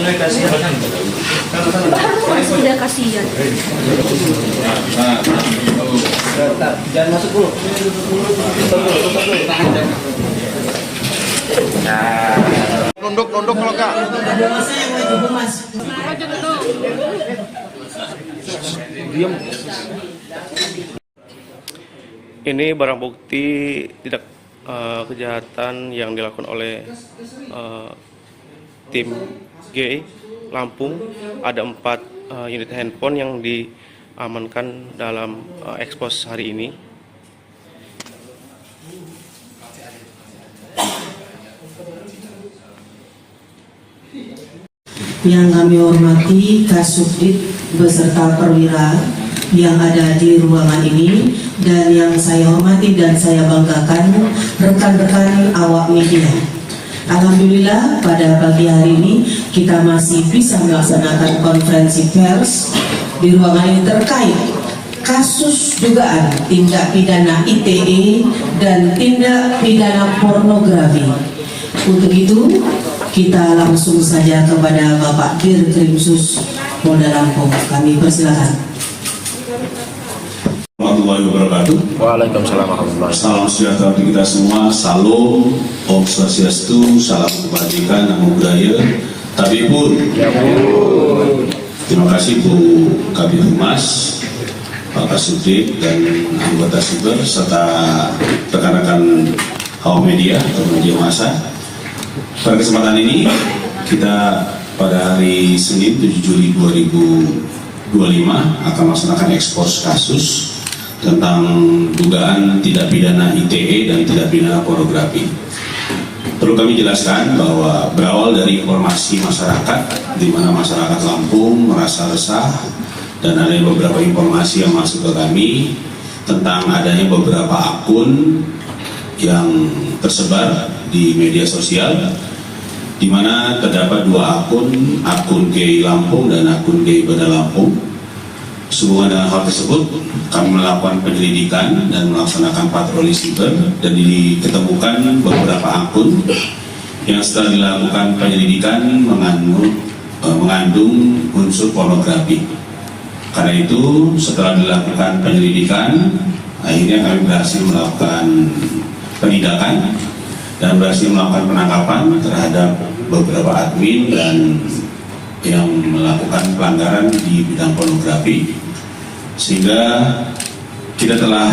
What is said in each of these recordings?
kasihan, kasihan. Harus sudah kasihan. Jangan masuk dulu. Nunduk kalau kak. Ada masa yang mau ibu mas. Diam. Ini barang bukti tidak kejahatan yang dilakukan oleh tim G Lampung. Ada 4 unit handphone yang diamankan dalam ekspos hari ini. Yang kami hormati Kasubdit beserta perwira yang ada di ruangan ini, dan yang saya hormati dan saya banggakan rekan-rekan awak media. Alhamdulillah pada pagi hari ini kita masih bisa melaksanakan konferensi pers di ruangan ini terkait kasus dugaan tindak pidana ITE dan tindak pidana pornografi. Untuk itu kita langsung saja kepada Bapak Dirkrimsus Polda Lampung. Kami persilakan. Warahmatullahi wabarakatuh. Waalaikumsalam warahmatullahi wabarakatuh. Salam sejahtera untuk kita semua. Salam, Om Swastiastu, salam kebajikan, namo buddhaya, tabipun. Terima kasih Bu Kabid Humas, Pak Kasubdit dan anggota siber serta rekan-rekan awak media atau media massa. Pada kesempatan ini kita pada hari Senin 7 Juli 2025 akan melaksanakan ekspos kasus tentang dugaan tindak pidana ITE dan tindak pidana pornografi. Perlu kami jelaskan bahwa berawal dari informasi masyarakat, di mana masyarakat Lampung merasa resah dan ada beberapa informasi yang masuk ke kami tentang adanya beberapa akun yang tersebar di media sosial, di mana terdapat 2 akun GI Lampung dan akun GI Bada Lampung. Sehubungan dengan hal tersebut, kami melakukan penyelidikan dan melaksanakan patroli siber dan ditemukan beberapa akun yang setelah dilakukan penyelidikan mengandung unsur pornografi. Karena itu, setelah dilakukan penyelidikan, akhirnya kami berhasil melakukan penindakan dan berhasil melakukan penangkapan terhadap beberapa admin dan yang melakukan pelanggaran di bidang pornografi, sehingga kita telah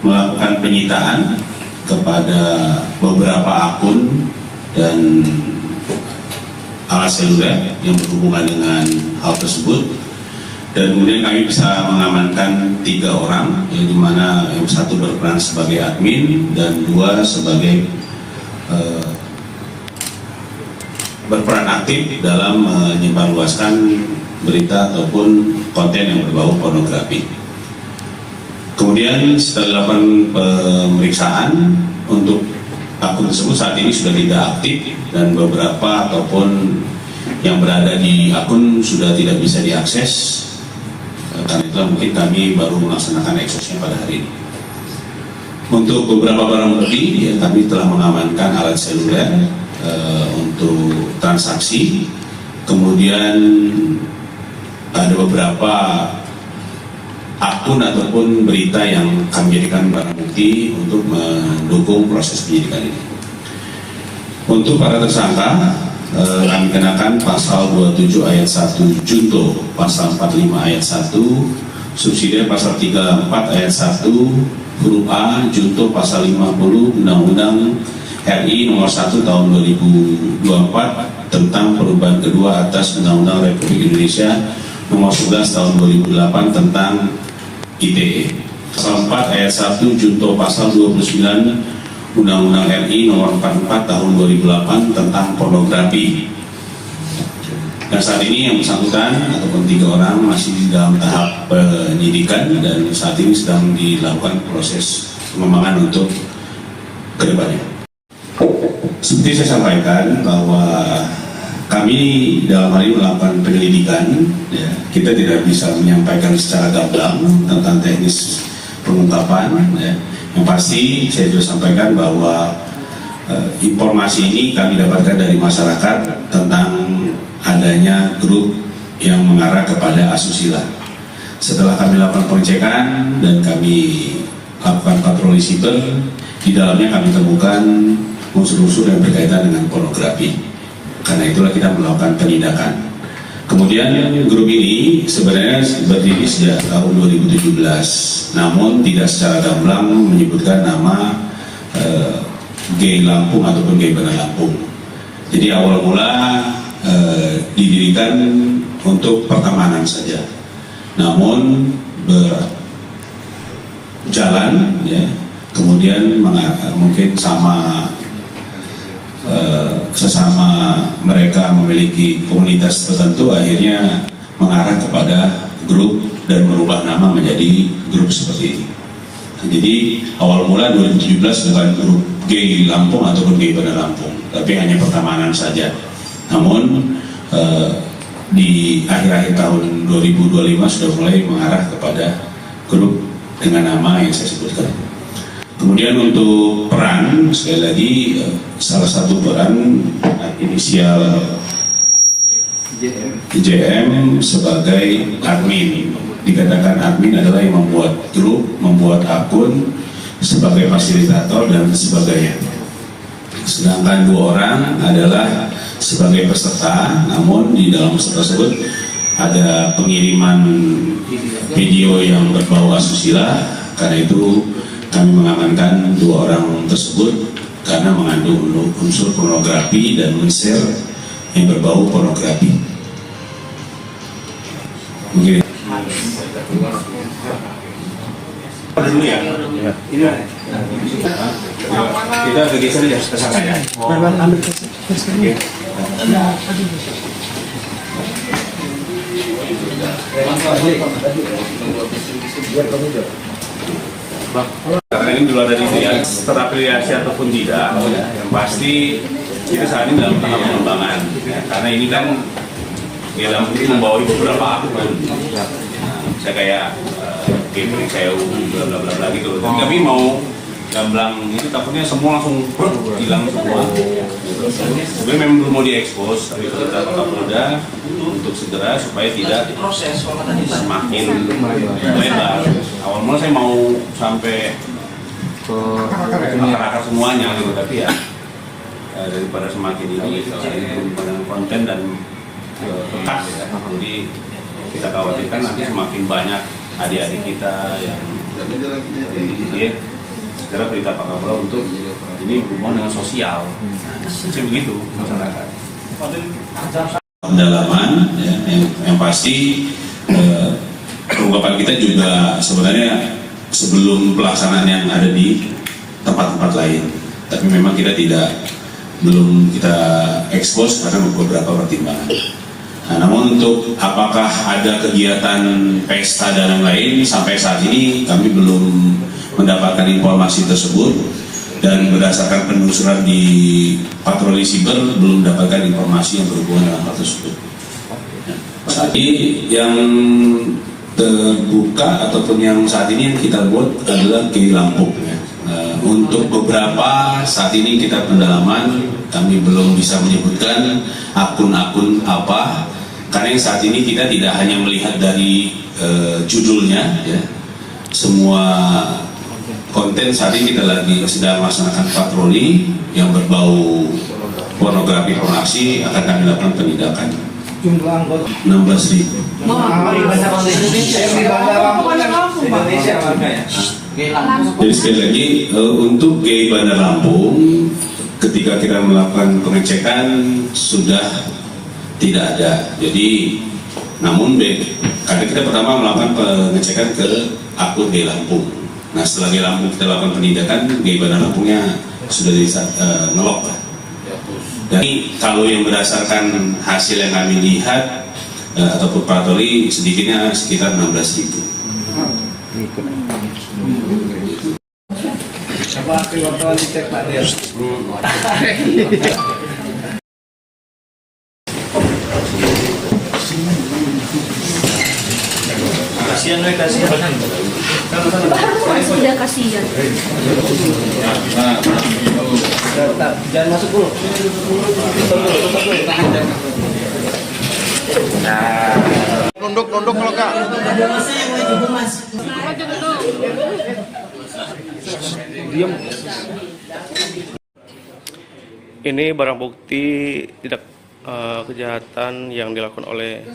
melakukan penyitaan kepada beberapa akun dan alat seluler yang berhubungan dengan hal tersebut, dan kemudian kami bisa mengamankan 3 orang, yang dimana yang 1 berperan sebagai admin dan 2 sebagai berperan aktif dalam menyebarluaskan berita ataupun konten yang berbau pornografi. Kemudian setelah dilakukan pemeriksaan untuk akun tersebut saat ini sudah tidak aktif dan beberapa ataupun yang berada di akun sudah tidak bisa diakses. Karena itu mungkin kami baru melaksanakan eksosnya pada hari ini. Untuk beberapa barang bukti, ya, kami telah mengamankan alat seluler untuk transaksi. Kemudian ada beberapa akun ataupun berita yang kami jadikan barang bukti untuk mendukung proses penyidikan ini. Untuk para tersangka, kami kenakan pasal 27 ayat 1 junto, pasal 45 ayat 1 subsidi, pasal 34 ayat 1 huruf A junto, pasal 50 Undang-Undang RI nomor 1 tahun 2024 tentang perubahan kedua atas Undang-Undang Republik Indonesia nomor 11 tahun 2008 tentang ITE. Pasal 4 ayat 1 junto, pasal 29 Undang-Undang RI nomor 44 tahun 2008 tentang pornografi. Dan saat ini yang bersangkutan ataupun 3 orang masih di dalam tahap penyidikan dan saat ini sedang dilakukan proses pengembangan untuk kedepannya. Seperti saya sampaikan bahwa kami dalam hal ini melakukan penyelidikan, ya, kita tidak bisa menyampaikan secara gamblang tentang teknis pengungkapan, ya. Yang pasti saya juga sampaikan bahwa informasi ini kami dapatkan dari masyarakat tentang adanya grup yang mengarah kepada asusila. Setelah kami lakukan pengecekan dan kami lakukan patroli siber, di dalamnya kami temukan unsur-unsur yang berkaitan dengan pornografi. Karena itulah kita melakukan penindakan. Kemudian grup ini sebenarnya berdiri sejak tahun 2017, namun tidak secara gamblang menyebutkan nama Gay Lampung ataupun Gay Bandar Lampung. Jadi awal mula didirikan untuk pertemanan saja. Namun berjalan, ya, kemudian mungkin sesama mereka memiliki komunitas tertentu, akhirnya mengarah kepada grup dan merubah nama menjadi grup seperti ini. Jadi awal mula 2017 bukan grup Gay Lampung ataupun Gay Bandar Lampung, tapi hanya pertemanan saja. Namun di akhir-akhir tahun 2025 sudah mulai mengarah kepada grup dengan nama yang saya sebutkan. Kemudian untuk peran, sekali lagi salah satu peran inisial JM sebagai admin. Dikatakan admin adalah yang membuat grup, membuat akun, sebagai fasilitator dan sebagainya. Sedangkan 2 orang adalah sebagai peserta, namun di dalam peserta tersebut ada pengiriman video yang berbau asusila. Karena itu kami mengamankan 2 orang tersebut karena mengandung unsur pornografi dan men-share yang berbau pornografi. Mungkin dulu ya. Ini kita bergeser ya ke sana ya. Karena ini dulu ada itu ya, terafiliasi ataupun tidak, yang pasti kita saat ini dalam tahap pengembangan. Karena ini kan di dalam ini membawa beberapa akun. Saya kayak gaming saya bla bla bla gitu. Tapi mau gamblang itu takutnya semua langsung hilang semua. Sebenarnya memang belum mau diekspos, tapi kita Kapolda untuk segera supaya tidak semakin melebar. Awal mula saya mau sampai ke akar semuanya gitu, tapi ya daripada semakin ini dengan konten dan bekas ya. Jadi kita khawatirkan nanti semakin banyak adik-adik kita yang segera berita Pak Kapolda untuk ini hubungan dengan sosial. Nah, begitu masyarakat. Pendalaman ya, yang pasti pengungkapan kita juga sebenarnya sebelum pelaksanaan yang ada di tempat-tempat lain. Tapi memang kita belum kita ekspos karena beberapa pertimbangan. Nah, namun untuk apakah ada kegiatan pesta dan lain-lain, sampai saat ini kami belum mendapatkan informasi tersebut, dan berdasarkan penelusuran di patroli siber belum mendapatkan informasi yang berhubungan dengan hal tersebut. Saat ini yang terbuka ataupun yang saat ini yang kita buat adalah Gay Lampung ya. Untuk beberapa saat ini kita pendalaman, kami belum bisa menyebutkan akun-akun apa, karena yang saat ini kita tidak hanya melihat dari judulnya ya. Semua konten saat ini kita lagi sedang melaksanakan patroli yang berbau pornografi pornografi akan kami lakukan penindakan. Jumlah anggota 16.000. Jadi sekali lagi untuk Gay Bandar Lampung, ketika kita melakukan pengecekan sudah tidak ada. Jadi namun karena kita pertama melakukan pengecekan ke akun Gay Lampung. Nah setelah Gay Lampung kita lakukan penindakan, Gay Bandar Lampungnya sudah ngelok lah. Dan kalau yang berdasarkan hasil yang kami lihat ataupun patroli sedikitnya sekitar 16.000. Coba wartawan dicek Pak Del. Kasihan. Baru sudah kasihan. Jangan masuk dulu. Tutup dulu. Tahan jangan. Nunduk kalau kak. Diam. Ini barang bukti tidak kejahatan yang dilakukan oleh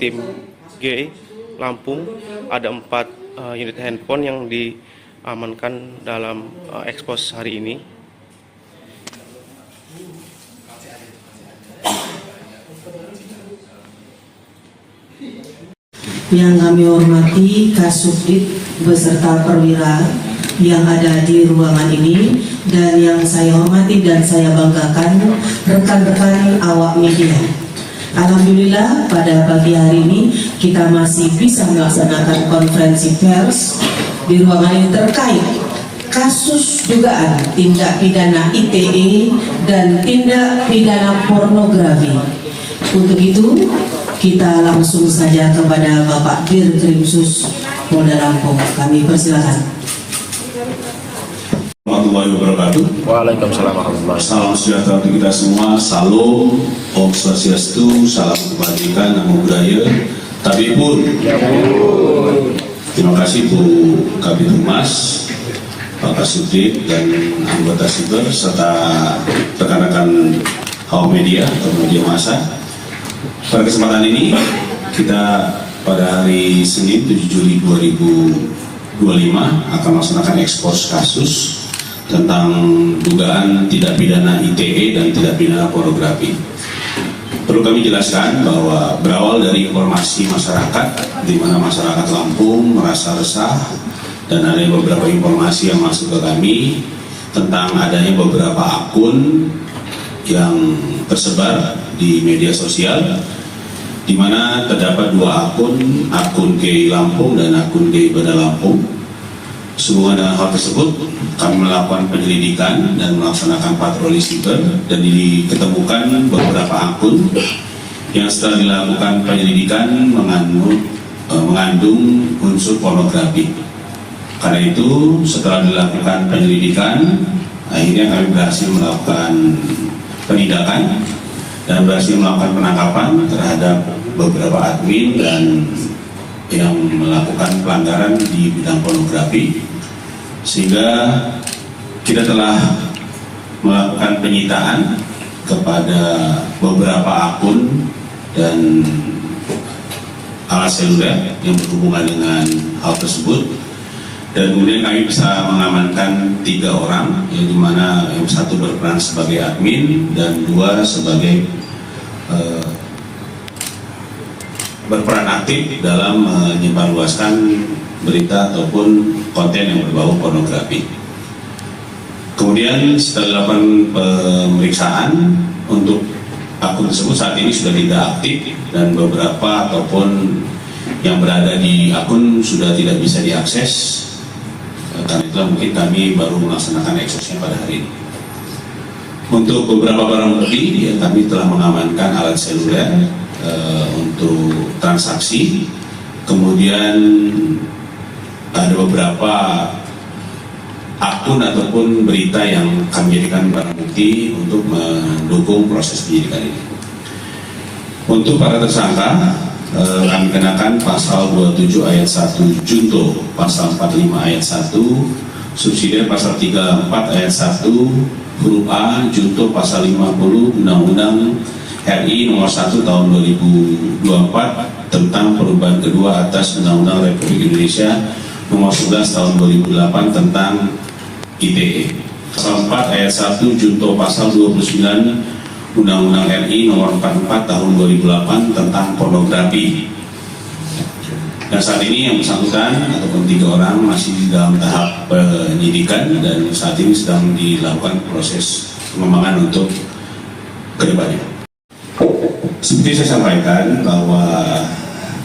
tim G Lampung. Ada 4 unit handphone yang diamankan dalam ekspos hari ini. Yang kami hormati Kasubdit beserta perwira yang ada di ruangan ini, dan yang saya hormati dan saya banggakan rekan-rekan awak media. Alhamdulillah pada pagi hari ini kita masih bisa melaksanakan konferensi pers di ruangan ini terkait kasus dugaan tindak pidana ITE dan tindak pidana pornografi. Untuk itu kita langsung saja kepada Bapak Dirkrimsus Polda Lampung. Kami persilakan. Warahmatullahi wabarakatuh. Waalaikumsalam warahmatullahi wabarakatuh. Salam sejahtera untuk kita semua. Salam, Om Swastiastu, salam kebajikan, namo buddhaya, tabipun. Terima kasih Bu Kabid Humas, Pak Kasubdit dan anggota siber serta rekan-rekan awak media atau media massa. Pada kesempatan ini kita pada hari Senin 7 Juli 2025 akan melaksanakan ekspos kasus tentang dugaan tindak pidana ITE dan tindak pidana pornografi. Perlu kami jelaskan bahwa berawal dari informasi masyarakat, di mana masyarakat Lampung merasa resah dan ada beberapa informasi yang masuk ke kami tentang adanya beberapa akun yang tersebar di media sosial, di mana terdapat 2 akun GI Lampung dan akun GI Bada Lampung. Sehubungan dengan hal tersebut, kami melakukan penyelidikan dan melaksanakan patroli siber dan diketemukan beberapa akun yang setelah dilakukan penyelidikan mengandung unsur pornografi. Karena itu, setelah dilakukan penyelidikan, akhirnya kami berhasil melakukan penindakan dan berhasil melakukan penangkapan terhadap beberapa admin dan yang melakukan pelanggaran di bidang pornografi, sehingga kita telah melakukan penyitaan kepada beberapa akun dan alat seluler yang berhubungan dengan hal tersebut, dan kemudian kami bisa mengamankan 3 orang, yang dimana yang 1 berperan sebagai admin dan 2 sebagai berperan aktif dalam menyebarluaskan berita ataupun konten yang berbau pornografi. Kemudian setelah dilakukan pemeriksaan untuk akun tersebut, saat ini sudah tidak aktif dan beberapa ataupun yang berada di akun sudah tidak bisa diakses. Karena itulah mungkin kami baru melaksanakan eksosnya pada hari ini. Untuk beberapa barang bukti, kami telah mengamankan alat seluler untuk transaksi. Kemudian ada beberapa akun ataupun berita yang kami jadikan barang bukti untuk mendukung proses penyidikan ini. Untuk para tersangka, kami kenakan pasal 27 ayat 1 junto, pasal 45 ayat 1 subsidiar, pasal 34 ayat 1 huruf A junto, pasal 50 Undang-Undang RI nomor 1 tahun 2024 tentang perubahan kedua atas Undang-Undang Republik Indonesia nomor 11 tahun 2008 tentang ITE. Pasal 4 ayat 1 junto, pasal 29 Undang-Undang RI nomor 44 tahun 2008 tentang pornografi. Dan saat ini yang bersangkutan ataupun 3 orang masih dalam tahap penyidikan dan saat ini sedang dilakukan proses pengembangan untuk kedepannya. Seperti saya sampaikan bahwa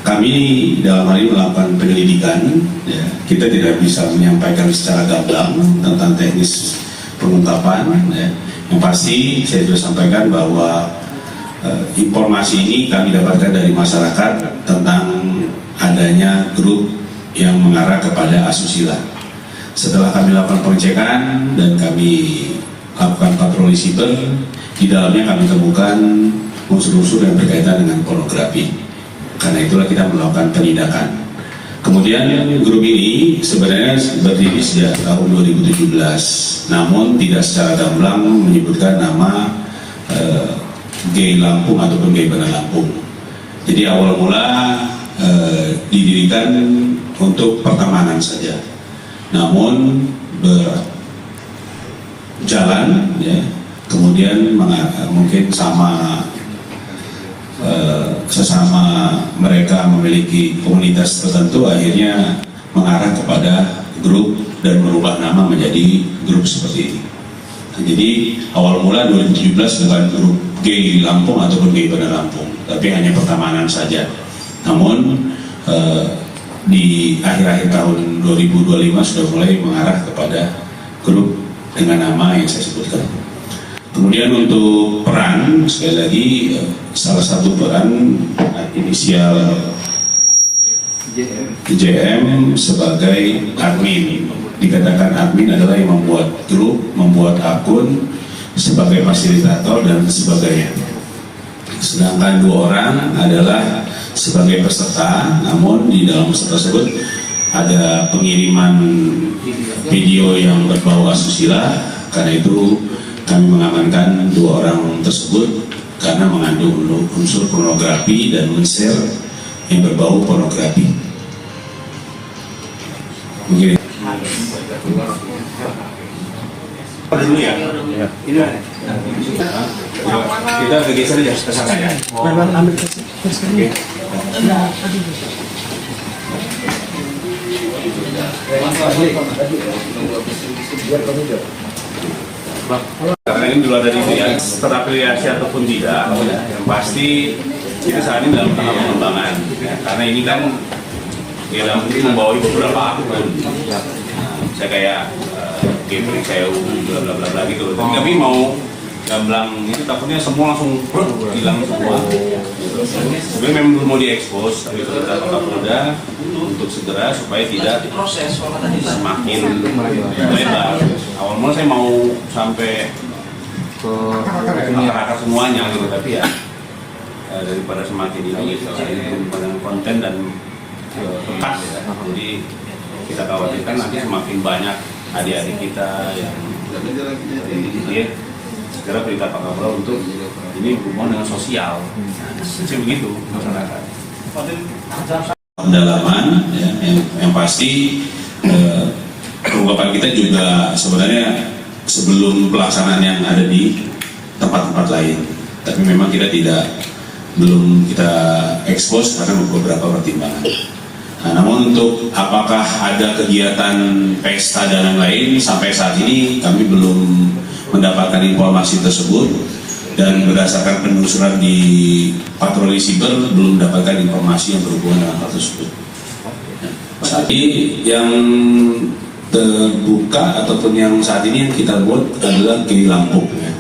kami dalam hal ini melakukan penyelidikan, ya, kita tidak bisa menyampaikan secara gamblang tentang teknis pengungkapan. Ya. Yang pasti saya juga sampaikan bahwa informasi ini kami dapatkan dari masyarakat tentang adanya grup yang mengarah kepada asusila. Setelah kami lakukan pengecekan dan kami lakukan patroli siber, di dalamnya kami temukan unsur-unsur yang berkaitan dengan pornografi. Karena itulah kita melakukan penindakan. Kemudian grup ini sebenarnya berdiri sejak tahun 2017, namun tidak secara gamblang menyebutkan nama Gay Lampung ataupun Gay Bandar Lampung. Jadi awal mula didirikan untuk pertemanan saja, namun berjalan ya, kemudian mungkin sesama mereka memiliki komunitas tertentu, akhirnya mengarah kepada grup dan merubah nama menjadi grup seperti ini. Nah, jadi awal mula 2017 bukan grup Gay Lampung ataupun Gay Bandar Lampung, tapi hanya pertemanan saja. Namun di akhir-akhir tahun 2025 sudah mulai mengarah kepada grup dengan nama yang saya sebutkan. Kemudian untuk peran, sekali lagi salah satu peran inisial JM sebagai admin. Dikatakan admin adalah yang membuat grup, membuat akun, sebagai fasilitator dan sebagainya. Sedangkan 2 orang adalah sebagai peserta, namun di dalam peserta tersebut ada pengiriman video yang berbau asusila. Karena itu kami mengamankan 2 orang tersebut karena mengandung unsur pornografi dan men-share yang berbau pornografi. Mungkin dulu ya. Ini kita geser aja ke sana ya. Ambil ke karena ini dulu ada di ya, terafiliasi ataupun tidak, yang pasti kita saat ini dalam tahap pengembangan ya, karena ini kan dalam ini membawa beberapa akun, saya kayak Gabriel Sewu, bla bla bla bla gitu. Tapi kami mau gamblang itu takutnya semua langsung hilang semua. Sebenarnya memang belum mau diekspos, tapi kita Kapolda untuk segera supaya tidak semakin melebar. Awal mula saya mau sampai ke masyarakat semuanya gitu, tapi ya daripada semakin ini pada konten dan bekas ya. Jadi kita khawatirkan nanti semakin banyak adik-adik kita yang dia segera perintah Pak Kapolda untuk ini berhubungan dengan sosial. Nah, begitu masyarakat. Pendalaman ya, yang pasti pengungkapan kita juga sebenarnya sebelum pelaksanaan yang ada di tempat-tempat lain, tapi memang kita belum kita ekspos karena beberapa pertimbangan. Nah, namun untuk apakah ada kegiatan pesta dan lain-lain, sampai saat ini kami belum mendapatkan informasi tersebut, dan berdasarkan penelusuran di patroli siber belum mendapatkan informasi yang berhubungan dengan hal tersebut. Saat ini yang terbuka ataupun yang saat ini yang kita buat adalah Gay Lampung ya.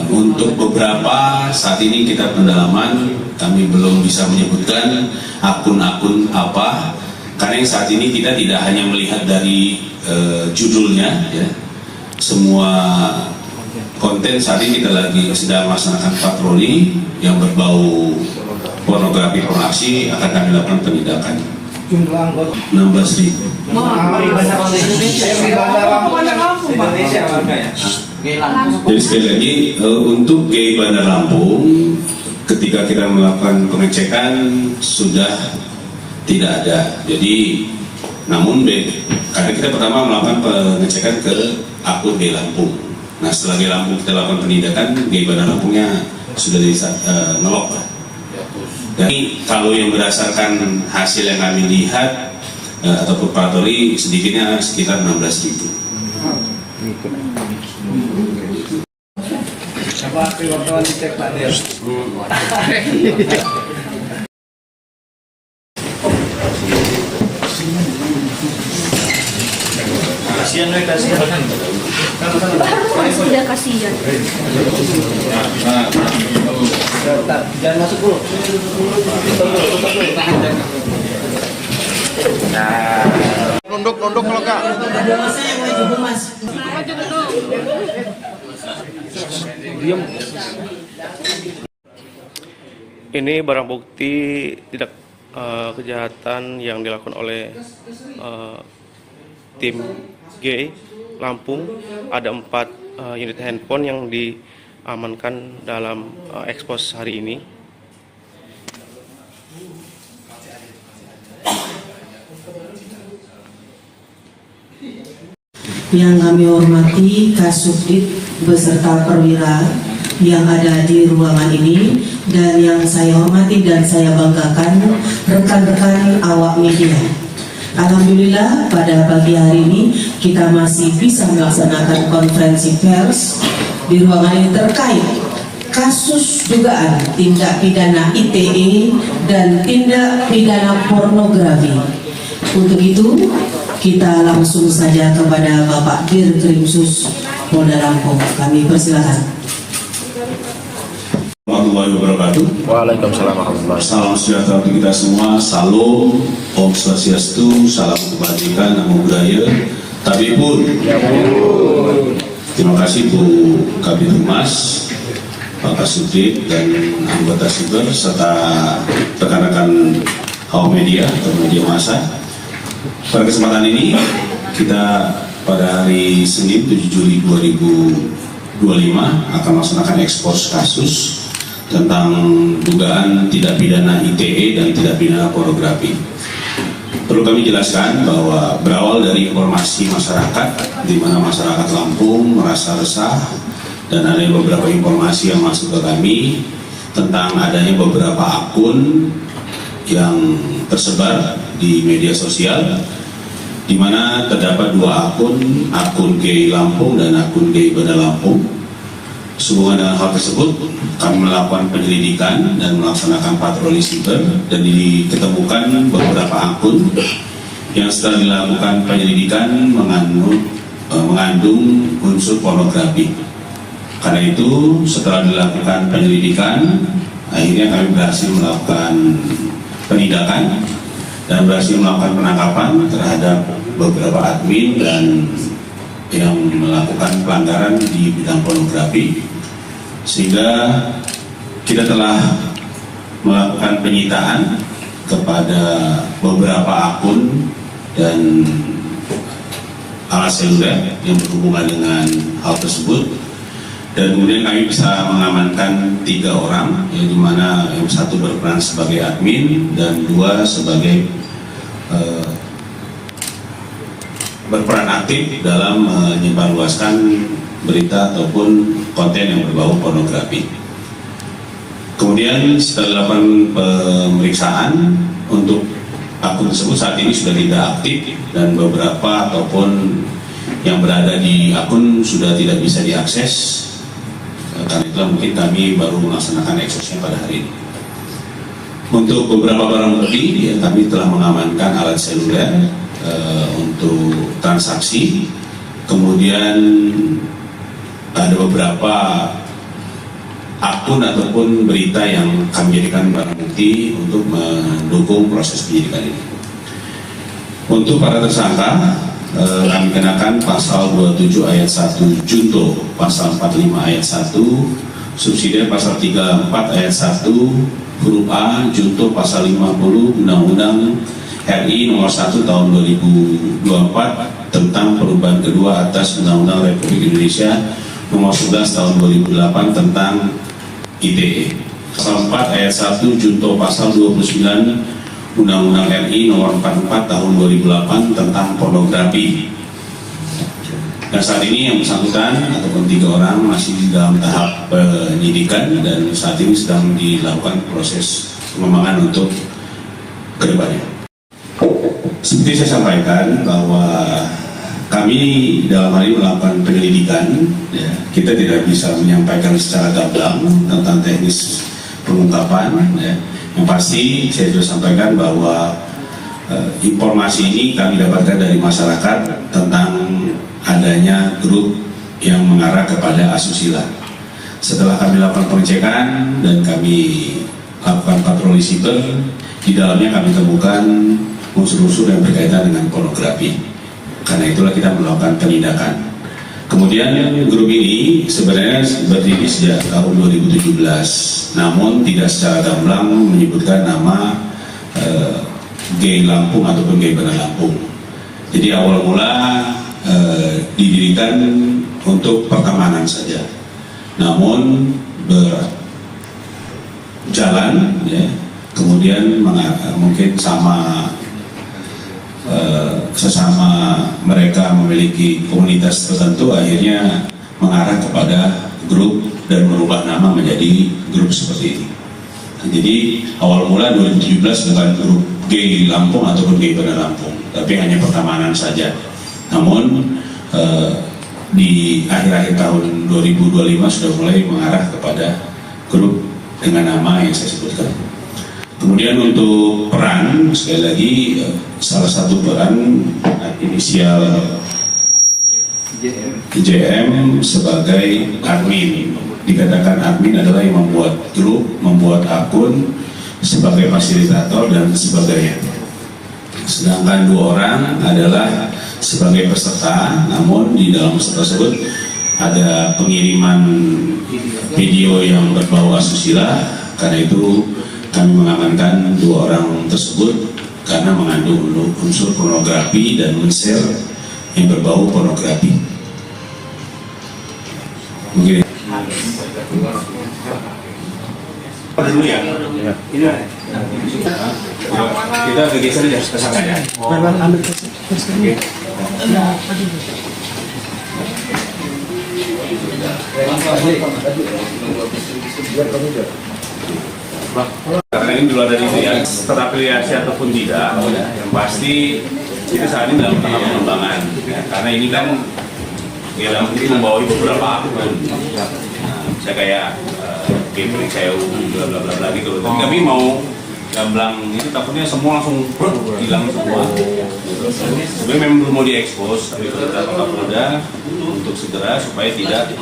Untuk beberapa saat ini kita pendalaman, kami belum bisa menyebutkan akun-akun apa, karena yang saat ini kita tidak hanya melihat dari judulnya ya. Semua konten saat ini kita lagi sedang melaksanakan patroli yang berbau pornografi pornografi akan kami lakukan penindakan. Jumlah anggota 16.000. Jadi sekali lagi untuk Gay Bandar Lampung, ketika kita melakukan pengecekan sudah tidak ada. Jadi namun karena kita pertama melakukan pengecekan ke akun Gay Lampung. Nah setelah Gay Lampung kita lakukan penindakan, Gay Bandar Lampungnya sudah ngelok. Dan kalau yang berdasarkan hasil yang kami lihat ataupun patroli sedikitnya sekitar 16.000. Coba wartawan dicek Pak Der. Kasihan nih, kasihan. Baru sudah kasihan. Jangan masuk dulu. Tutup dulu. nunduk kalau kak. Mas saya wajib mas. Diam. Ini barang bukti tidak kejahatan yang dilakukan oleh tim G Lampung. Ada 4 unit handphone yang diamankan dalam ekspos hari ini. Yang kami hormati Kasubdit beserta perwira yang ada di ruangan ini, dan yang saya hormati dan saya banggakan rekan-rekan awak media. Alhamdulillah pada pagi hari ini kita masih bisa melaksanakan konferensi pers di ruangan ini terkait kasus dugaan tindak pidana ITE dan tindak pidana pornografi. Untuk itu kita langsung saja kepada Bapak Dirkrimsus Polda Lampung. Kami persilakan. Warahmatullahi wabarakatuh. Waalaikumsalam warahmatullahi wabarakatuh. Salam sejahtera untuk kita semua. Salam, Om Swastiastu, salam kebajikan, namo buddhaya, tabibun. Terima kasih Bu Kabid Humas, Pak Kasubdit dan anggota siber serta rekan-rekan awak media atau media massa. Pada kesempatan ini kita pada hari Senin 7 Juli 2025 akan melaksanakan ekspos kasus tentang dugaan tindak pidana ITE dan tindak pidana pornografi. Perlu kami jelaskan bahwa berawal dari informasi masyarakat, di mana masyarakat Lampung merasa resah dan ada beberapa informasi yang masuk ke kami tentang adanya beberapa akun yang tersebar di media sosial, di mana terdapat 2 akun G Lampung dan akun G Banda Lampung. Sehubungan dengan hal tersebut, kami melakukan penyelidikan dan melaksanakan patroli siber dan diketemukan beberapa akun yang setelah dilakukan penyelidikan mengandung unsur pornografi. Karena itu, setelah dilakukan penyelidikan, akhirnya kami berhasil melakukan penindakan dan berhasil melakukan penangkapan terhadap beberapa admin dan yang melakukan pelanggaran di bidang pornografi, sehingga kita telah melakukan penyitaan kepada beberapa akun dan alat seluler yang berhubungan dengan hal tersebut, dan kemudian kami bisa mengamankan 3 orang, yang dimana yang 1 berperan sebagai admin dan 2 sebagai berperan aktif dalam menyebarluaskan berita ataupun konten yang berbau pornografi. Kemudian setelah dilakukan pemeriksaan untuk akun tersebut saat ini sudah tidak aktif dan beberapa ataupun yang berada di akun sudah tidak bisa diakses. Karena itulah mungkin kami baru melaksanakan eksosnya pada hari ini. Untuk beberapa barang bukti, ya, kami telah mengamankan alat seluler untuk transaksi. Kemudian ada beberapa akun ataupun berita yang kami jadikan barang bukti untuk mendukung proses penyidikan ini. Untuk para tersangka, kami kenakan pasal 27 ayat 1 junto, pasal 45 ayat 1 subsidiar, pasal 34 ayat 1 huruf A junto, pasal 50 Undang-Undang RI nomor 1 tahun 2024 tentang perubahan kedua atas Undang-Undang Republik Indonesia nomor 11 tahun 2008 tentang ITE. Pasal 4 ayat 1 junto pasal 29 Undang-Undang RI nomor 44 tahun 2008 tentang pornografi. Dan saat ini yang bersangkutan ataupun 3 orang masih di dalam tahap penyidikan dan saat ini sedang dilakukan proses pengembangan untuk kedepannya. Seperti saya sampaikan bahwa kami dalam hal ini melakukan penyelidikan, ya, kita tidak bisa menyampaikan secara gamblang tentang teknis pengungkapan. Ya. Yang pasti saya sudah sampaikan bahwa informasi ini kami dapatkan dari masyarakat tentang adanya grup yang mengarah kepada asusila. Setelah kami lakukan pengecekan dan kami lakukan patroli siber, di dalamnya kami temukan unsur-unsur yang berkaitan dengan pornografi. Karena itulah kita melakukan penindakan. Kemudian grup ini sebenarnya berdiri sejak tahun 2017, namun tidak secara gamblang menyebutkan nama Gay Lampung ataupun Gay Bandar Lampung. Jadi awal mula didirikan untuk pertemanan saja, namun berjalan ya, kemudian mungkin sesama mereka memiliki komunitas tertentu, akhirnya mengarah kepada grup dan merubah nama menjadi grup seperti ini. Jadi awal mula 2017 bukan grup Gay Lampung ataupun Gay Bandar Lampung, tapi hanya pertemanan saja. Namun di akhir-akhir tahun 2025 sudah mulai mengarah kepada grup dengan nama yang saya sebutkan. Kemudian untuk peran, sekali lagi salah satu peran inisial JM sebagai admin. Dikatakan admin adalah yang membuat grup, membuat akun, sebagai fasilitator dan sebagainya. Sedangkan 2 orang adalah sebagai peserta, namun di dalam peserta tersebut ada pengiriman video yang berbau asusila. Karena itu kami mengamankan 2 orang tersebut karena mengandung unsur pornografi dan men-share yang berbau pornografi. Mungkin dulu ya. Ini kita geser aja ke sana ya. Karena ini dulu ada itu ya, terafiliasi ataupun tidak, yang pasti itu saat ini dalam tahap pengembangan. Ya, karena ini kan dalam ini membawa beberapa akun. Saya kayak Gabriel Seu, bla bla bla gitu. Tapi kami mau gamblang itu takutnya semua langsung hilang semua. Sebenarnya memang belum mau diekspos, tapi kita Kapolda untuk segera supaya tidak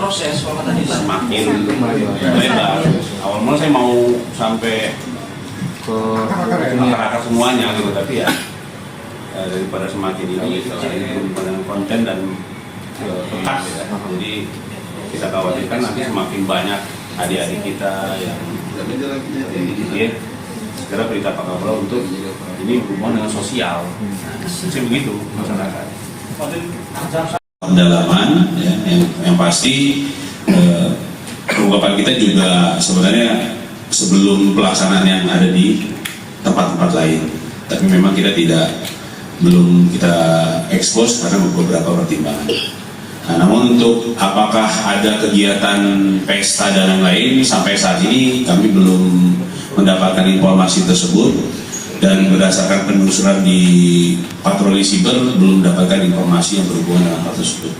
semakin lebar. Awal mula saya mau sampai ke akar semuanya gitu, tapi ya daripada semakin ini pada konten dan tepat ya. Jadi kita khawatirkan nanti semakin banyak adik-adik kita yang ya, segera berita Pak Kapolda untuk ini berhubungan dengan sosial. Saya begitu masyarakat. Pendalaman ya, yang pasti ungkapan kita juga sebenarnya sebelum pelaksanaan yang ada di tempat-tempat lain. Tapi memang kita belum kita ekspos karena beberapa pertimbangan. Nah, namun untuk apakah ada kegiatan pesta dan lain-lain, sampai saat ini kami belum mendapatkan informasi tersebut, dan berdasarkan penelusuran di patroli siber belum mendapatkan informasi yang berhubungan dengan hal tersebut.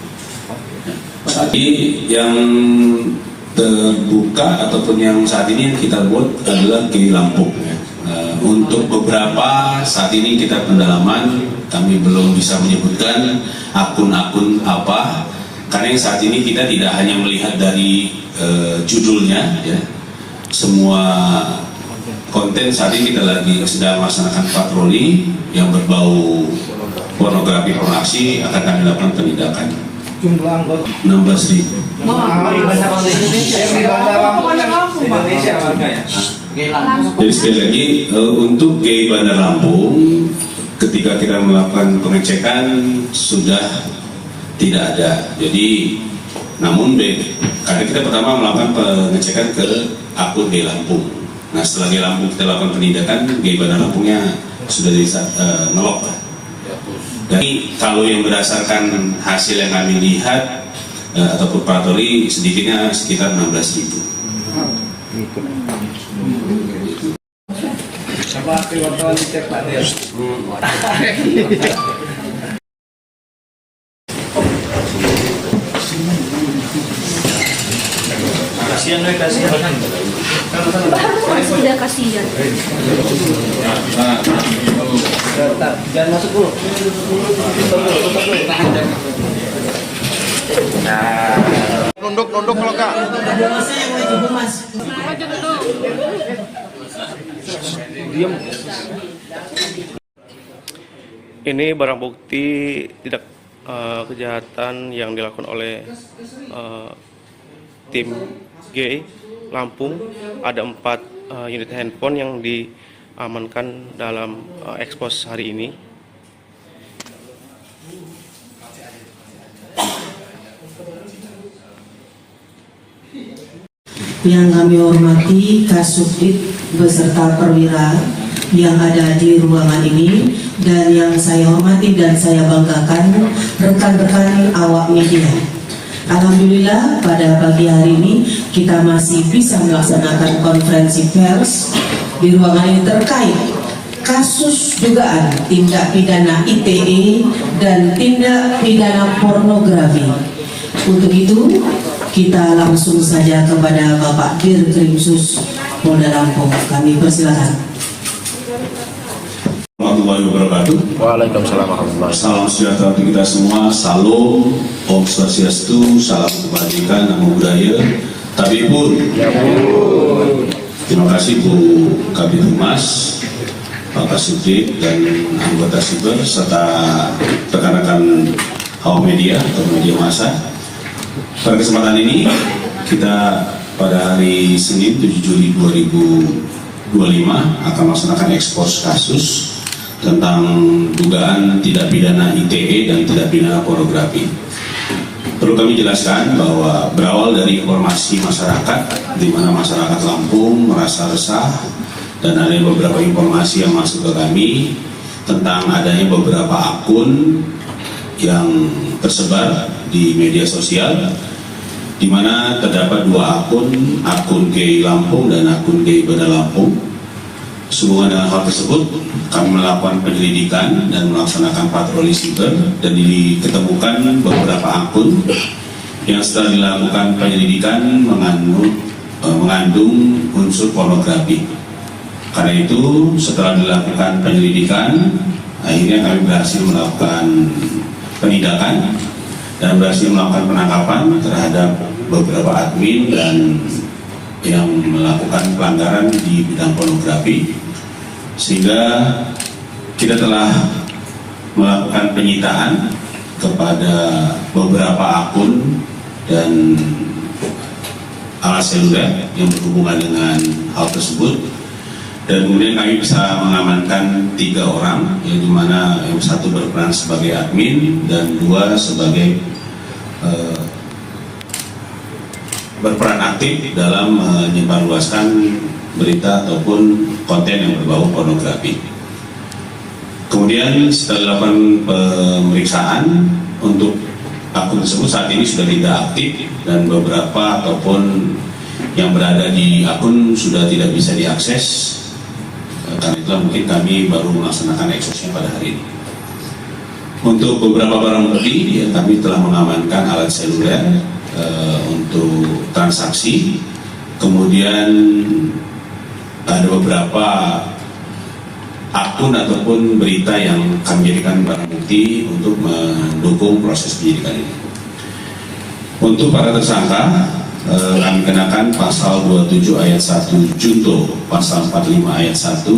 Saat ini yang terbuka ataupun yang saat ini kita buat adalah Gay Lampung ya. Untuk beberapa saat ini kita pendalaman, kami belum bisa menyebutkan akun-akun apa, karena yang saat ini kita tidak hanya melihat dari judulnya ya, semua konten saat ini kita lagi sedang melaksanakan patroli yang berbau pornografi pornografi akan kami lakukan penindakan. Jumlah anggota 16.000. Jadi sekali lagi untuk Gay Bandar Lampung, ketika kita melakukan pengecekan sudah tidak ada. Jadi namun karena kita pertama melakukan pengecekan ke akun Gay Lampung. Nah setelah Gay Lampung kita lakukan penindakan, Gay Bandar Lampungnya sudah ngelok lah. Jadi kalau yang berdasarkan hasil yang kami lihat ataupun patroli sedikitnya sekitar 16.000. Coba ke wartawan dicek Pak Des. Kasihan nih, kasihan. Harus sudah kasihan. Jangan masuk dulu. Nunduk kalau Kak. Ini barang bukti tidak kejahatan yang dilakukan oleh tim G Lampung. Ada 4 unit handphone yang diamankan dalam ekspos hari ini. Yang kami hormati Kasubdit beserta perwira yang ada di ruangan ini, dan yang saya hormati dan saya banggakan rekan-rekan awak media. Alhamdulillah pada pagi hari ini kita masih bisa melaksanakan konferensi pers di ruangan ini terkait kasus dugaan tindak pidana ITE dan tindak pidana pornografi. Untuk itu kita langsung saja kepada Bapak Dirkrimsus Polda Lampung. Kami persilakan. Warahmatullahi wabarakatuh. Waalaikumsalam warahmatullahi wabarakatuh. Salam sejahtera untuk kita semua. Salam, Om Swastiastu, salam kebajikan, namo buddhaya, tabipun. Terima kasih Bu Kabid Humas, Pak Kasubdit dan anggota siber serta rekan-rekan awak media atau media massa. Pada kesempatan ini kita pada hari Senin 7 Juli 2025 akan melaksanakan ekspos kasus tentang dugaan tindak pidana ITE dan tindak pidana pornografi. Perlu kami jelaskan bahwa berawal dari informasi masyarakat, di mana masyarakat Lampung merasa resah dan ada beberapa informasi yang masuk ke kami tentang adanya beberapa akun yang tersebar di media sosial, di mana terdapat 2 akun GI Lampung dan akun GI Bada Lampung. Sehubungan dengan hal tersebut, kami melakukan penyelidikan dan melaksanakan patroli siber dan diketemukan beberapa akun yang setelah dilakukan penyelidikan mengandung unsur pornografi. Karena itu, setelah dilakukan penyelidikan, akhirnya kami berhasil melakukan penindakan dan berhasil melakukan penangkapan terhadap beberapa admin dan yang melakukan pelanggaran di bidang pornografi, sehingga kita telah melakukan penyitaan kepada beberapa akun dan alat seluler yang berhubungan dengan hal tersebut, dan kemudian kami bisa mengamankan 3 orang, yang dimana yang 1 berperan sebagai admin dan 2 sebagai berperan aktif dalam menyebarluaskan berita ataupun konten yang berbau pornografi. Kemudian setelah dilakukan pemeriksaan untuk akun tersebut, saat ini sudah tidak aktif dan beberapa ataupun yang berada di akun sudah tidak bisa diakses. Karena itu mungkin kami baru melaksanakan eksosnya pada hari ini. Untuk beberapa barang bukti, kami telah mengamankan alat seluler untuk transaksi. Kemudian ada beberapa akun ataupun berita yang kami jadikan barang bukti untuk mendukung proses penyidikan ini. Untuk para tersangka, kami kenakan pasal 27 ayat 1 junto, pasal 45 ayat 1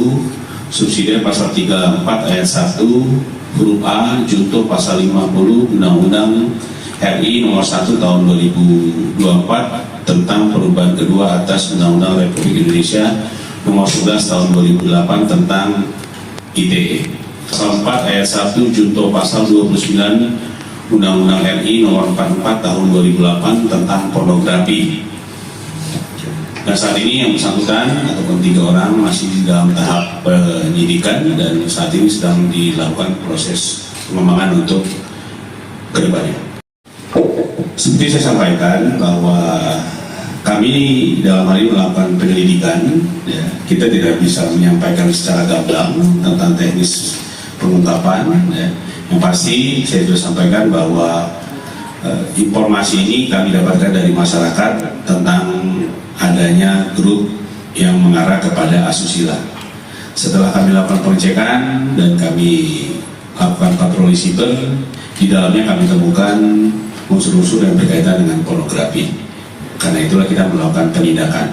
subsidi, pasal 34 ayat 1 huruf A junto, pasal 50 Undang-Undang RI nomor 1 tahun 2024 tentang perubahan kedua atas Undang-Undang Republik Indonesia nomor 11 tahun 2008 tentang ITE. Pasal 4 ayat 1 junto, pasal 29 Undang-Undang RI nomor 44 tahun 2008 tentang pornografi. Dan saat ini yang bersangkutan ataupun 3 orang masih di dalam tahap penyidikan dan saat ini sedang dilakukan proses pengembangan untuk kedepannya. Seperti saya sampaikan bahwa kami dalam hal ini melakukan penyelidikan, ya, kita tidak bisa menyampaikan secara gamblang tentang teknis pengungkapan. Ya. Yang pasti saya sudah sampaikan bahwa informasi ini kami dapatkan dari masyarakat tentang adanya grup yang mengarah kepada asusila. Setelah kami lakukan pengecekan dan kami lakukan patroli siber, di dalamnya kami temukan unsur-unsur yang berkaitan dengan pornografi. Karena itulah kita melakukan penindakan.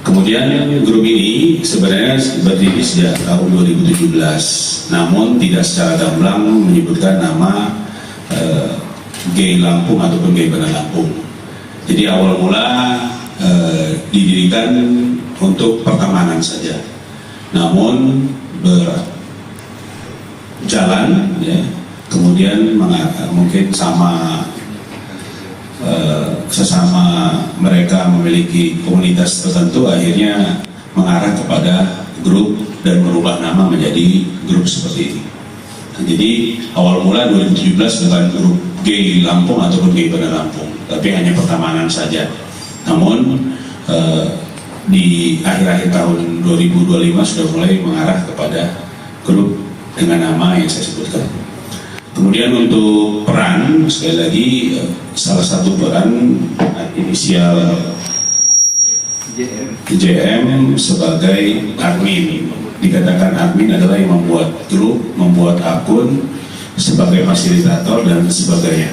Kemudian grup ini sebenarnya berdiri sejak tahun 2017, namun tidak secara gamblang menyebutkan nama Gay Lampung ataupun Gay Bandar Lampung. Jadi awal mula didirikan untuk pertemanan saja, namun berjalan, ya, kemudian mungkin sesama mereka memiliki komunitas tertentu, akhirnya mengarah kepada grup dan merubah nama menjadi grup seperti ini. Nah, jadi awal mula 2017 bukan grup Gay Lampung ataupun Gay Bandar Lampung, tapi hanya pertemanan saja. Namun di akhir-akhir tahun 2025 sudah mulai mengarah kepada grup dengan nama yang saya sebutkan. Kemudian untuk peran, sekali lagi salah satu peran inisial JM sebagai admin. Dikatakan admin adalah yang membuat grup, membuat akun, sebagai fasilitator dan sebagainya.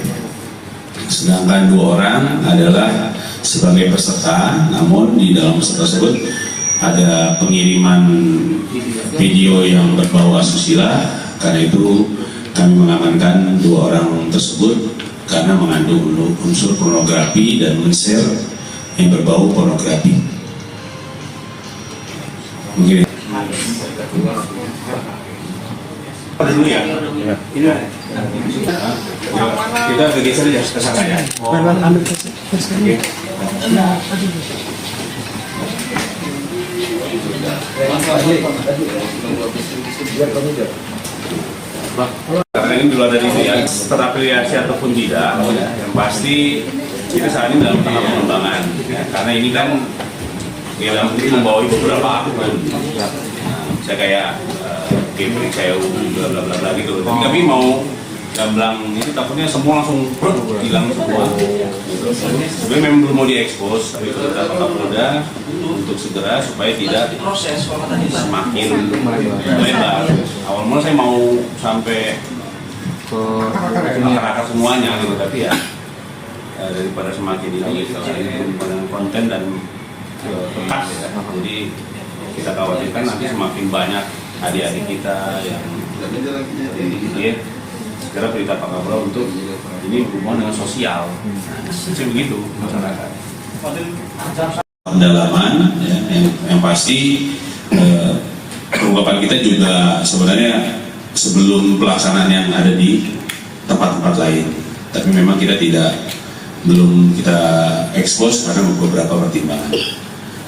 Sedangkan 2 orang adalah sebagai peserta, namun di dalam peserta tersebut ada pengiriman video yang berbau asusila. Karena itu kami mengamankan 2 orang tersebut karena mengandung unsur pornografi dan men-share yang berbau pornografi. Mungkin dulu ya. Kita bergeser ya ke sana ya. Karena ini dulu ada itu ya, terafiliasi ataupun tidak, yang pasti kita saat ini dalam tahap pengembangan, ya, karena ini kan dalam ini membawa beberapa akun, saya kayak game saya bla bla bla bla gitu. Tapi kami mau gamblang ini takutnya semua langsung hilang semua. Sebenarnya memang belum mau diekspos, tapi kita Kapolda untuk segera supaya tidak semakin melebar. Awal mula saya mau sampai ke masyarakat semuanya gitu, tapi ya daripada semakin ini pada konten dan bekas ya. Jadi kita khawatirkan nanti semakin banyak adik-adik kita yang ini segera perintah Pak Kapolda untuk ini berhubungan dengan sosial. Nah, begitu masyarakat. Pendalaman ya, yang pasti pengungkapan kita juga sebenarnya sebelum pelaksanaan yang ada di tempat-tempat lain, tapi memang kita belum kita ekspos karena beberapa pertimbangan.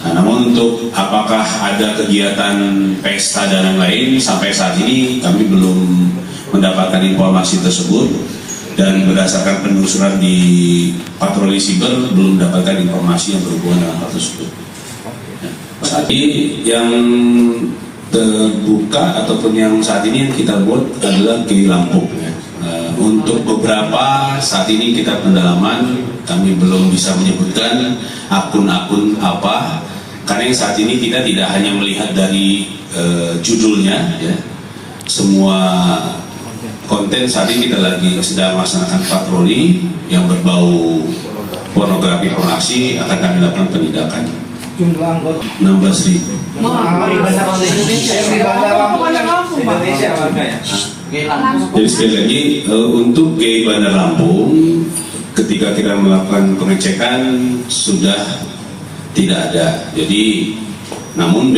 Nah, namun untuk apakah ada kegiatan pesta dan lain-lain, sampai saat ini kami belum mendapatkan informasi tersebut, dan berdasarkan penelusuran di patroli siber belum mendapatkan informasi yang berhubungan dengan hal tersebut. Saat ini yang terbuka ataupun yang saat ini yang kita buat adalah Gay Lampung. Untuk beberapa saat ini kita pendalaman, kami belum bisa menyebutkan akun-akun apa, karena yang saat ini kita tidak hanya melihat dari judulnya, ya, semua konten saat ini kita lagi sedang melaksanakan patroli yang berbau pornografi pornografi akan kami lakukan penindakan. Jumlah anggota 16.000. Jadi sekali lagi untuk Gay Bandar Lampung, ketika kita melakukan pengecekan sudah tidak ada. Jadi namun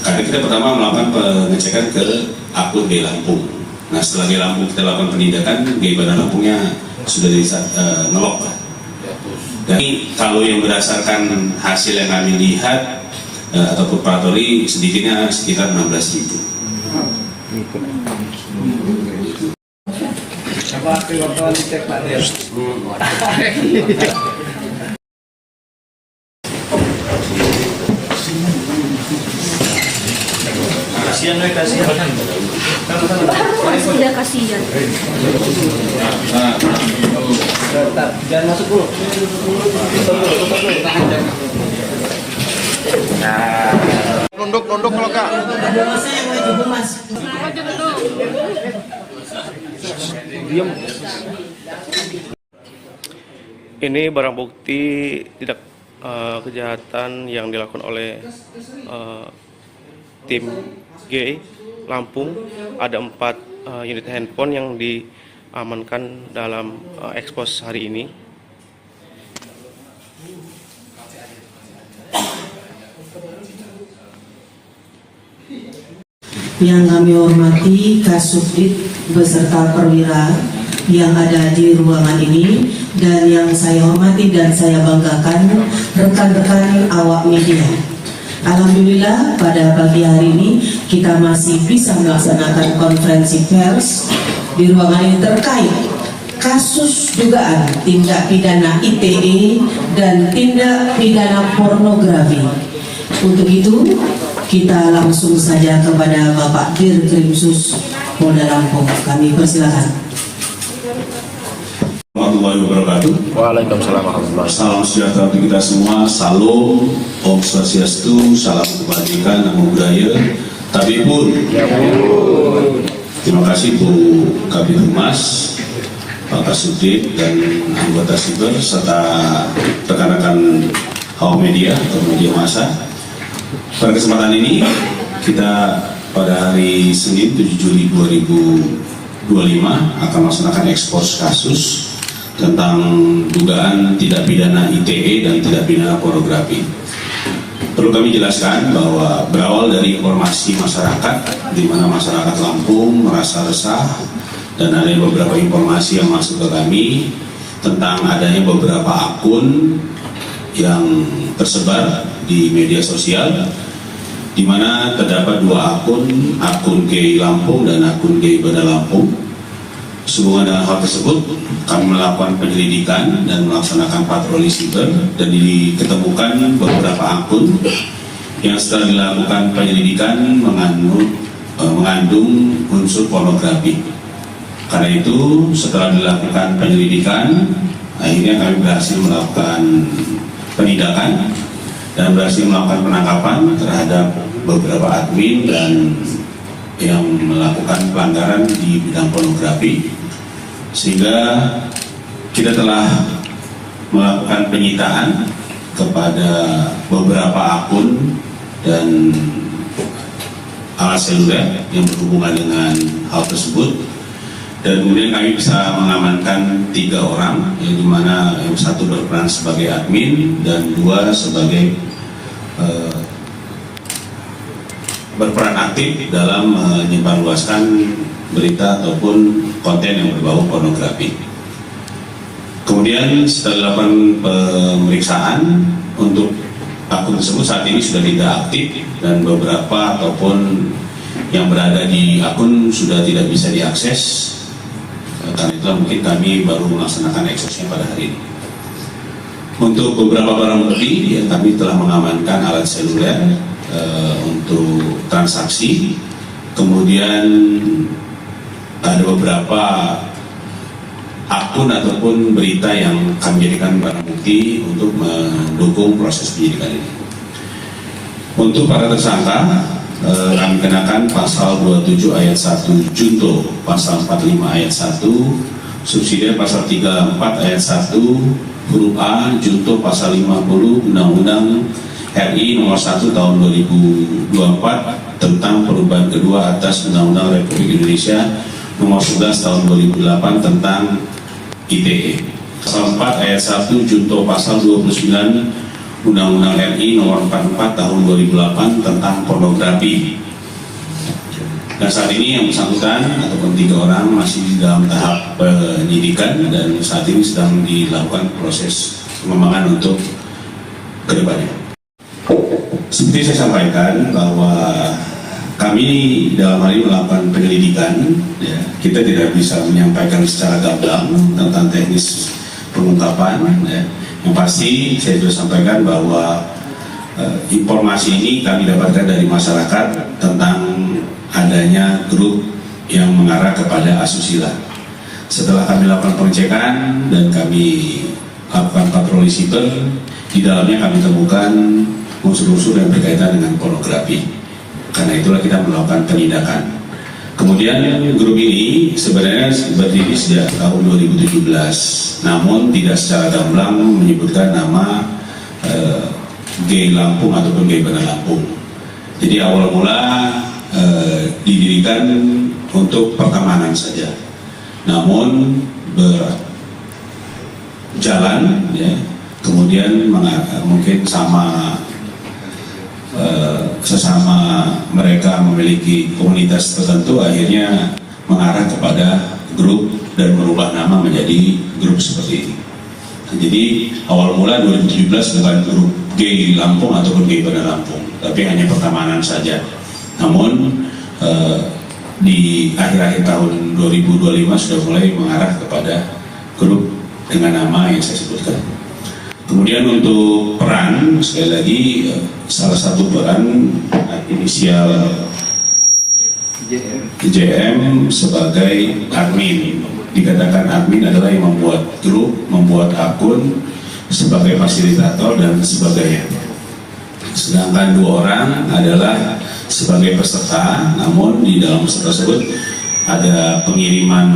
karena kita pertama melakukan pengecekan ke akun Gay Lampung. Nah, setelah Gay Lampung kita lakukan penindakan, Gay Bandar Lampungnya sudah ngelok. Dan kalau yang berdasarkan hasil yang kami lihat ataupun patroli, sedikitnya sekitar 16.000. Coba wartawan dicek Pak Des. Kasihan. Harus udah kasihan. Jangan masuk dulu. Tutup dulu. Nunduk kalau Kak. Ini barang bukti tidak kejahatan yang dilakukan oleh tim G Lampung. Ada 4 unit handphone yang diamankan dalam ekspos hari ini. Yang kami hormati Kasubdit beserta perwira yang ada di ruangan ini, dan yang saya hormati dan saya banggakan rekan-rekan awak media. Alhamdulillah pada pagi hari ini kita masih bisa melaksanakan konferensi pers di ruangan ini terkait kasus dugaan tindak pidana ITE dan tindak pidana pornografi. Untuk itu kita langsung saja kepada Bapak Dirkrimsus Polda Lampung. Kami persilakan. Warahmatullahi wabarakatuh. Waalaikumsalam warahmatullahi wabarakatuh. Salam sejahtera untuk kita semua. Salam, Om Swastiastu, salam kebajikan, namo buddhaya, tabipun. Terima kasih Bu Kabid Humas, Pak Kasubdit dan anggota siber serta rekan-rekan awak media atau media massa. Pada kesempatan ini kita pada hari Senin 7 Juli 2025 akan melaksanakan ekspos kasus tentang dugaan tindak pidana ITE dan tindak pidana pornografi. Perlu kami jelaskan bahwa berawal dari informasi masyarakat, di mana masyarakat Lampung merasa resah dan ada beberapa informasi yang masuk ke kami tentang adanya beberapa akun yang tersebar di media sosial, di mana terdapat 2 akun GI Lampung dan akun GI Bada Lampung. Sehubungan dengan hal tersebut, kami melakukan penyelidikan dan melaksanakan patroli siber dan diketemukan beberapa akun yang setelah dilakukan penyelidikan mengandung unsur pornografi. Karena itu, setelah dilakukan penyelidikan, akhirnya kami berhasil melakukan penindakan dan berhasil melakukan penangkapan terhadap beberapa admin dan yang melakukan pelanggaran di bidang pornografi, sehingga kita telah melakukan penyitaan kepada beberapa akun dan alat seluler yang berhubungan dengan hal tersebut, dan kemudian kami bisa mengamankan 3 orang, yang dimana yang 1 berperan sebagai admin dan 2 sebagai berperan aktif dalam menyebarluaskan berita ataupun konten yang berbau pornografi. Kemudian setelah dilakukan pemeriksaan untuk akun tersebut, saat ini sudah tidak aktif dan beberapa ataupun yang berada di akun sudah tidak bisa diakses. Karena itulah mungkin kami baru melaksanakan eksosnya pada hari ini. Untuk beberapa barang bukti, kami telah mengamankan alat seluler untuk transaksi. Kemudian ada beberapa akun ataupun berita yang kami jadikan barang bukti untuk mendukung proses penyidikan ini. Untuk para tersangka, kami kenakan pasal 27 ayat 1 junto, pasal 45 ayat 1 subsidi, pasal 34 ayat 1 huruf A junto, pasal 50 Undang-Undang RI nomor 1 tahun 2024 tentang perubahan kedua atas Undang-Undang Republik Indonesia nomor 11 tahun 2008 tentang ITE. Pasal 4 ayat 1 junto, pasal 29 Undang-Undang RI nomor 44 tahun 2008 tentang pornografi. Dan saat ini yang bersangkutan ataupun 3 orang masih di dalam tahap penyidikan dan saat ini sedang dilakukan proses pengembangan untuk kedepannya. Seperti saya sampaikan bahwa kami dalam hal ini melakukan penyelidikan, ya, kita tidak bisa menyampaikan secara gamblang tentang teknis pengungkapan. Ya. Yang pasti saya sudah sampaikan bahwa informasi ini kami dapatkan dari masyarakat tentang adanya grup yang mengarah kepada asusila. Setelah kami lakukan pengecekan dan kami lakukan patroli siber, di dalamnya kami temukan unsur-unsur yang berkaitan dengan pornografi. Karena itulah kita melakukan penindakan. Kemudian grup ini sebenarnya berdiri sejak tahun 2017, namun tidak secara gamblang menyebutkan nama G Lampung ataupun G Bandar Lampung. Jadi awal mula didirikan untuk pertemanan saja, namun berjalan ya, kemudian mungkin sesama mereka memiliki komunitas tertentu, akhirnya mengarah kepada grup dan merubah nama menjadi grup seperti ini. Jadi awal mula 2017 bukan grup G Lampung ataupun G Bandar Lampung, tapi hanya pertemanan saja. Namun di akhir-akhir tahun 2025 sudah mulai mengarah kepada grup dengan nama yang saya sebutkan. Kemudian untuk peran, sekali lagi salah satu peran inisial JM sebagai admin. Dikatakan admin adalah yang membuat grup, membuat akun, sebagai fasilitator dan sebagainya. Sedangkan 2 orang adalah sebagai peserta, namun di dalam peserta tersebut ada pengiriman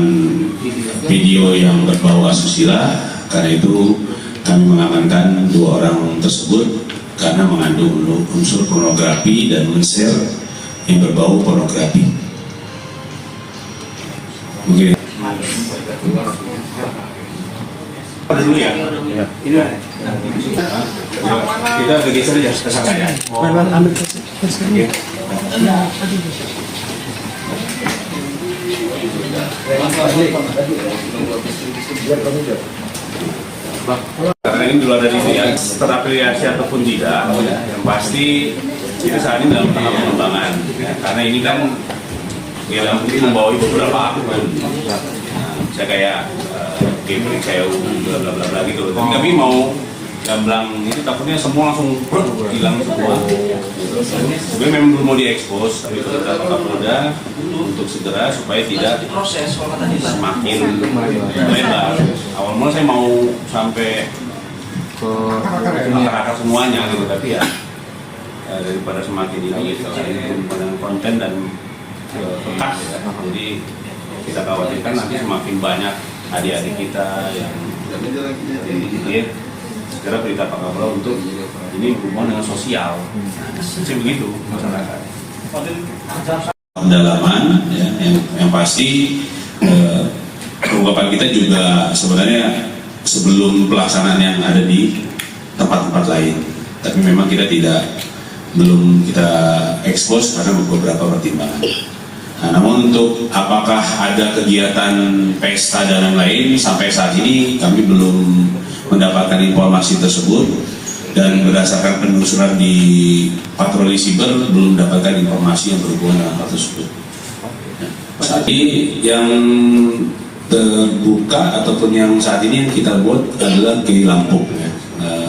video yang berbau asusila. Karena itu kami mengamankan 2 orang tersebut karena mengandung unsur pornografi dan men-share yang berbau pornografi. Mungkin dulu ya. Ini kita geser aja ke sana ya. Ambil Karena ini dulu ada di sini ya, terafiliasi ataupun tidak, yang pasti itu saat ini dalam tahap pengembangan. Ya, karena ini kan dalam ini membawa beberapa akun. Saya kayak game saya bla bla bla bla gitu. Tapi kami mau gamblang itu takutnya semua langsung hilang semua. Sebenarnya memang belum mau diekspos, tapi kita Kapolda untuk segera supaya tidak semakin melebar. Awal mula saya mau sampai ke masyarakat semuanya gitu, tapi ya daripada semakin ini gitu, dengan konten dan bekas ya. Jadi kita khawatirkan nanti semakin banyak adik-adik kita yang jadi segera berita Pak Kapolda untuk ini berhubungan dengan sosial. Seperti begitu masyarakat. Pendalaman ya, yang pasti ungkapan kita juga sebenarnya sebelum pelaksanaan yang ada di tempat-tempat lain, tapi memang kita belum kita ekspos karena beberapa pertimbangan. Nah, namun untuk apakah ada kegiatan pesta dan lain-lain, sampai saat ini kami belum mendapatkan informasi tersebut, dan berdasarkan penelusuran di patroli siber belum mendapatkan informasi yang berhubungan dengan hal tersebut. Saat ini yang terbuka ataupun yang saat ini yang kita buat adalah G Lampung ya.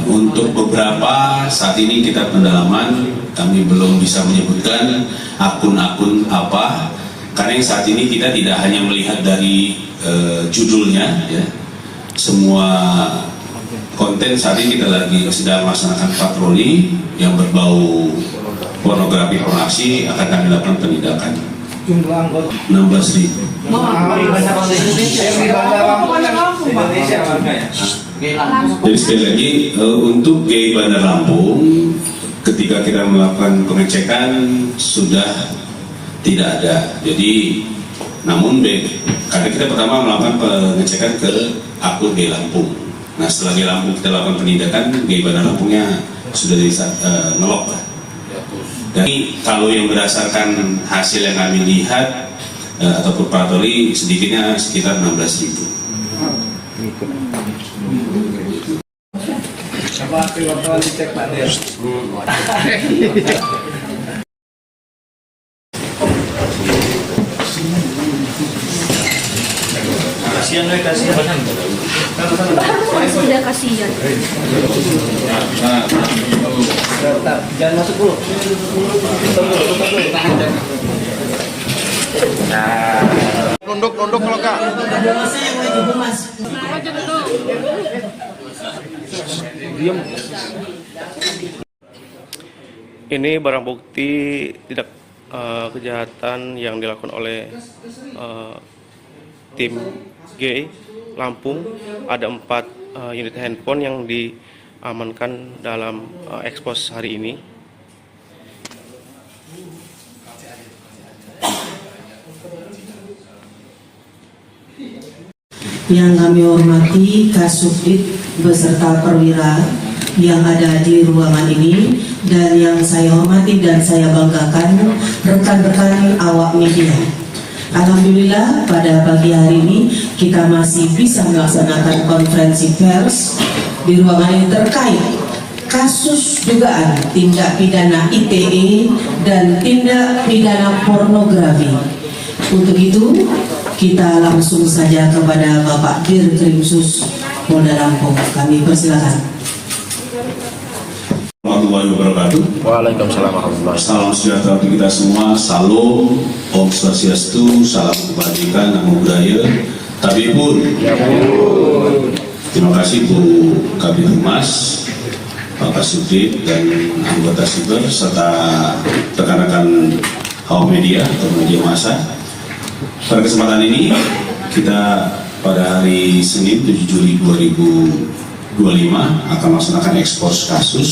Untuk beberapa saat ini kita pendalaman, kami belum bisa menyebutkan akun-akun apa, karena yang saat ini kita tidak hanya melihat dari judulnya ya. Semua konten saat ini kita lagi sedang melaksanakan patroli yang berbau pornografi pornografi akan kami lakukan penindakan. Jumlah anggota 16.000. Jadi sekali lagi untuk G Bandar Lampung, ketika kita melakukan pengecekan sudah tidak ada. Jadi namun karena kita pertama melakukan pengecekan ke akun G Lampung. Nah setelah G Lampung kita lakukan penindakan, G Bandar Lampungnya sudah ngelok lah. Dan kalau yang berdasarkan hasil yang kami lihat ataupun patroli sedikitnya sekitar 16.000. Coba wartawan dicek Pak Des. Kasihan deh, kasihan. Sudah kasihan. Jangan masuk dulu. Tutup dulu. Nunduk kalau kak. Ini barang bukti tidak kejahatan yang dilakukan oleh tim G Lampung. Ada 4 unit handphone yang diamankan dalam ekspos hari ini. Yang kami hormati Kasubdit beserta perwira yang ada di ruangan ini, dan yang saya hormati dan saya banggakan rekan-rekan awak media. Alhamdulillah pada pagi hari ini kita masih bisa melaksanakan konferensi pers di ruangan ini terkait kasus dugaan tindak pidana ITE dan tindak pidana pornografi. Untuk itu kita langsung saja kepada Bapak Dirkrimsus Polda Lampung. Kami persilakan. Warahmatullahi wabarakatuh. Waalaikumsalam warahmatullahi wabarakatuh. Salam sejahtera untuk kita semua. Salam, Om Swastiastu, salam kebajikan, namo buddhaya, tabibun. Terima kasih Bu Kabid Humas, Pak Kasubdit dan anggota siber serta rekan-rekan awak media atau media massa. Pada kesempatan ini kita pada hari Senin 7 Juli 2025 akan melaksanakan ekspos kasus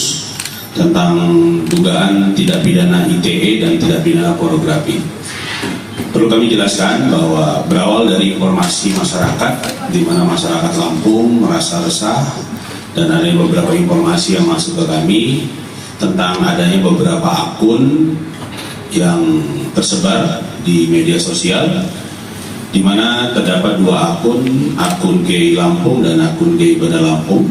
tentang dugaan tindak pidana ITE dan tindak pidana pornografi. Perlu kami jelaskan bahwa berawal dari informasi masyarakat, di mana masyarakat Lampung merasa resah dan ada beberapa informasi yang masuk ke kami tentang adanya beberapa akun yang tersebar di media sosial, di mana terdapat dua akun Gay Lampung dan akun Gay Banda Lampung.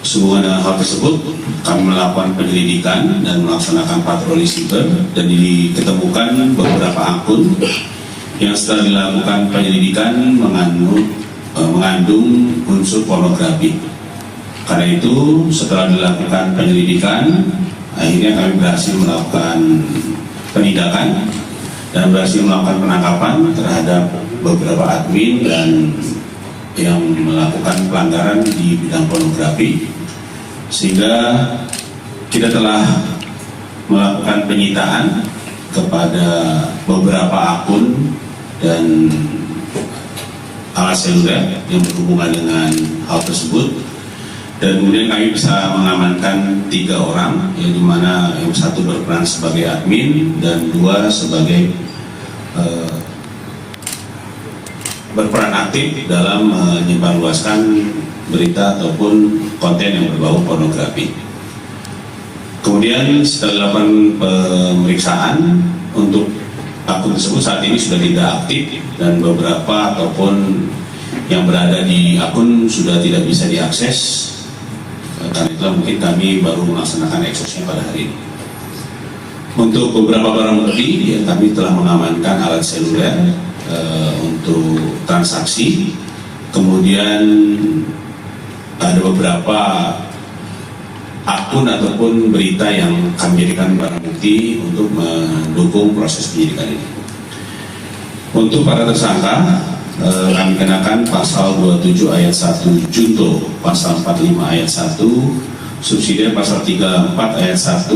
Sehubungan dengan hal tersebut, kami melakukan penyelidikan dan melaksanakan patroli siber dan diketemukan beberapa akun yang setelah dilakukan penyelidikan mengandung unsur pornografi. Karena itu, setelah dilakukan penyelidikan, akhirnya kami berhasil melakukan penindakan dan berhasil melakukan penangkapan terhadap beberapa admin dan yang melakukan pelanggaran di bidang pornografi, sehingga kita telah melakukan penyitaan kepada beberapa akun dan alat seluler yang berhubungan dengan hal tersebut, dan kemudian kami bisa mengamankan 3 orang, yang dimana yang satu berperan sebagai admin dan 2 sebagai berperan aktif dalam menyebarluaskan berita ataupun konten yang berbau pornografi. Kemudian setelah dilakukan pemeriksaan untuk akun tersebut, saat ini sudah tidak aktif dan beberapa ataupun yang berada di akun sudah tidak bisa diakses. Karena itulah mungkin kami baru melaksanakan eksosnya pada hari ini. Untuk beberapa barang bukti, ya, kami telah mengamankan alat seluler untuk transaksi. Kemudian ada beberapa akun ataupun berita yang kami jadikan barang bukti untuk mendukung proses penyidikan ini. Untuk para tersangka, kami kenakan pasal 27 ayat 1 junto, pasal 45 ayat 1 subsidiar, pasal 34 ayat 1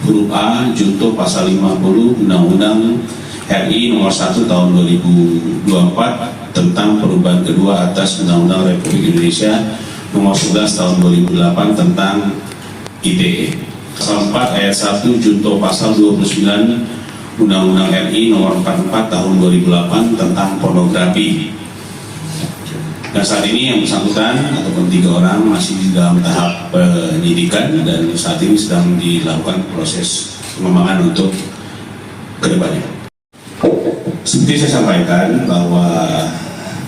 huruf A junto, pasal 50 Undang-Undang RI nomor 1 tahun 2024 tentang perubahan kedua atas Undang-Undang Republik Indonesia nomor 11 tahun 2008 tentang ITE. Pasal 4 ayat 1 junto pasal 29 Undang-Undang RI nomor 44 tahun 2008 tentang pornografi. Dan saat ini yang bersangkutan ataupun 3 orang masih di dalam tahap penyidikan dan saat ini sedang dilakukan proses pengembangan untuk kedepannya. Seperti saya sampaikan bahwa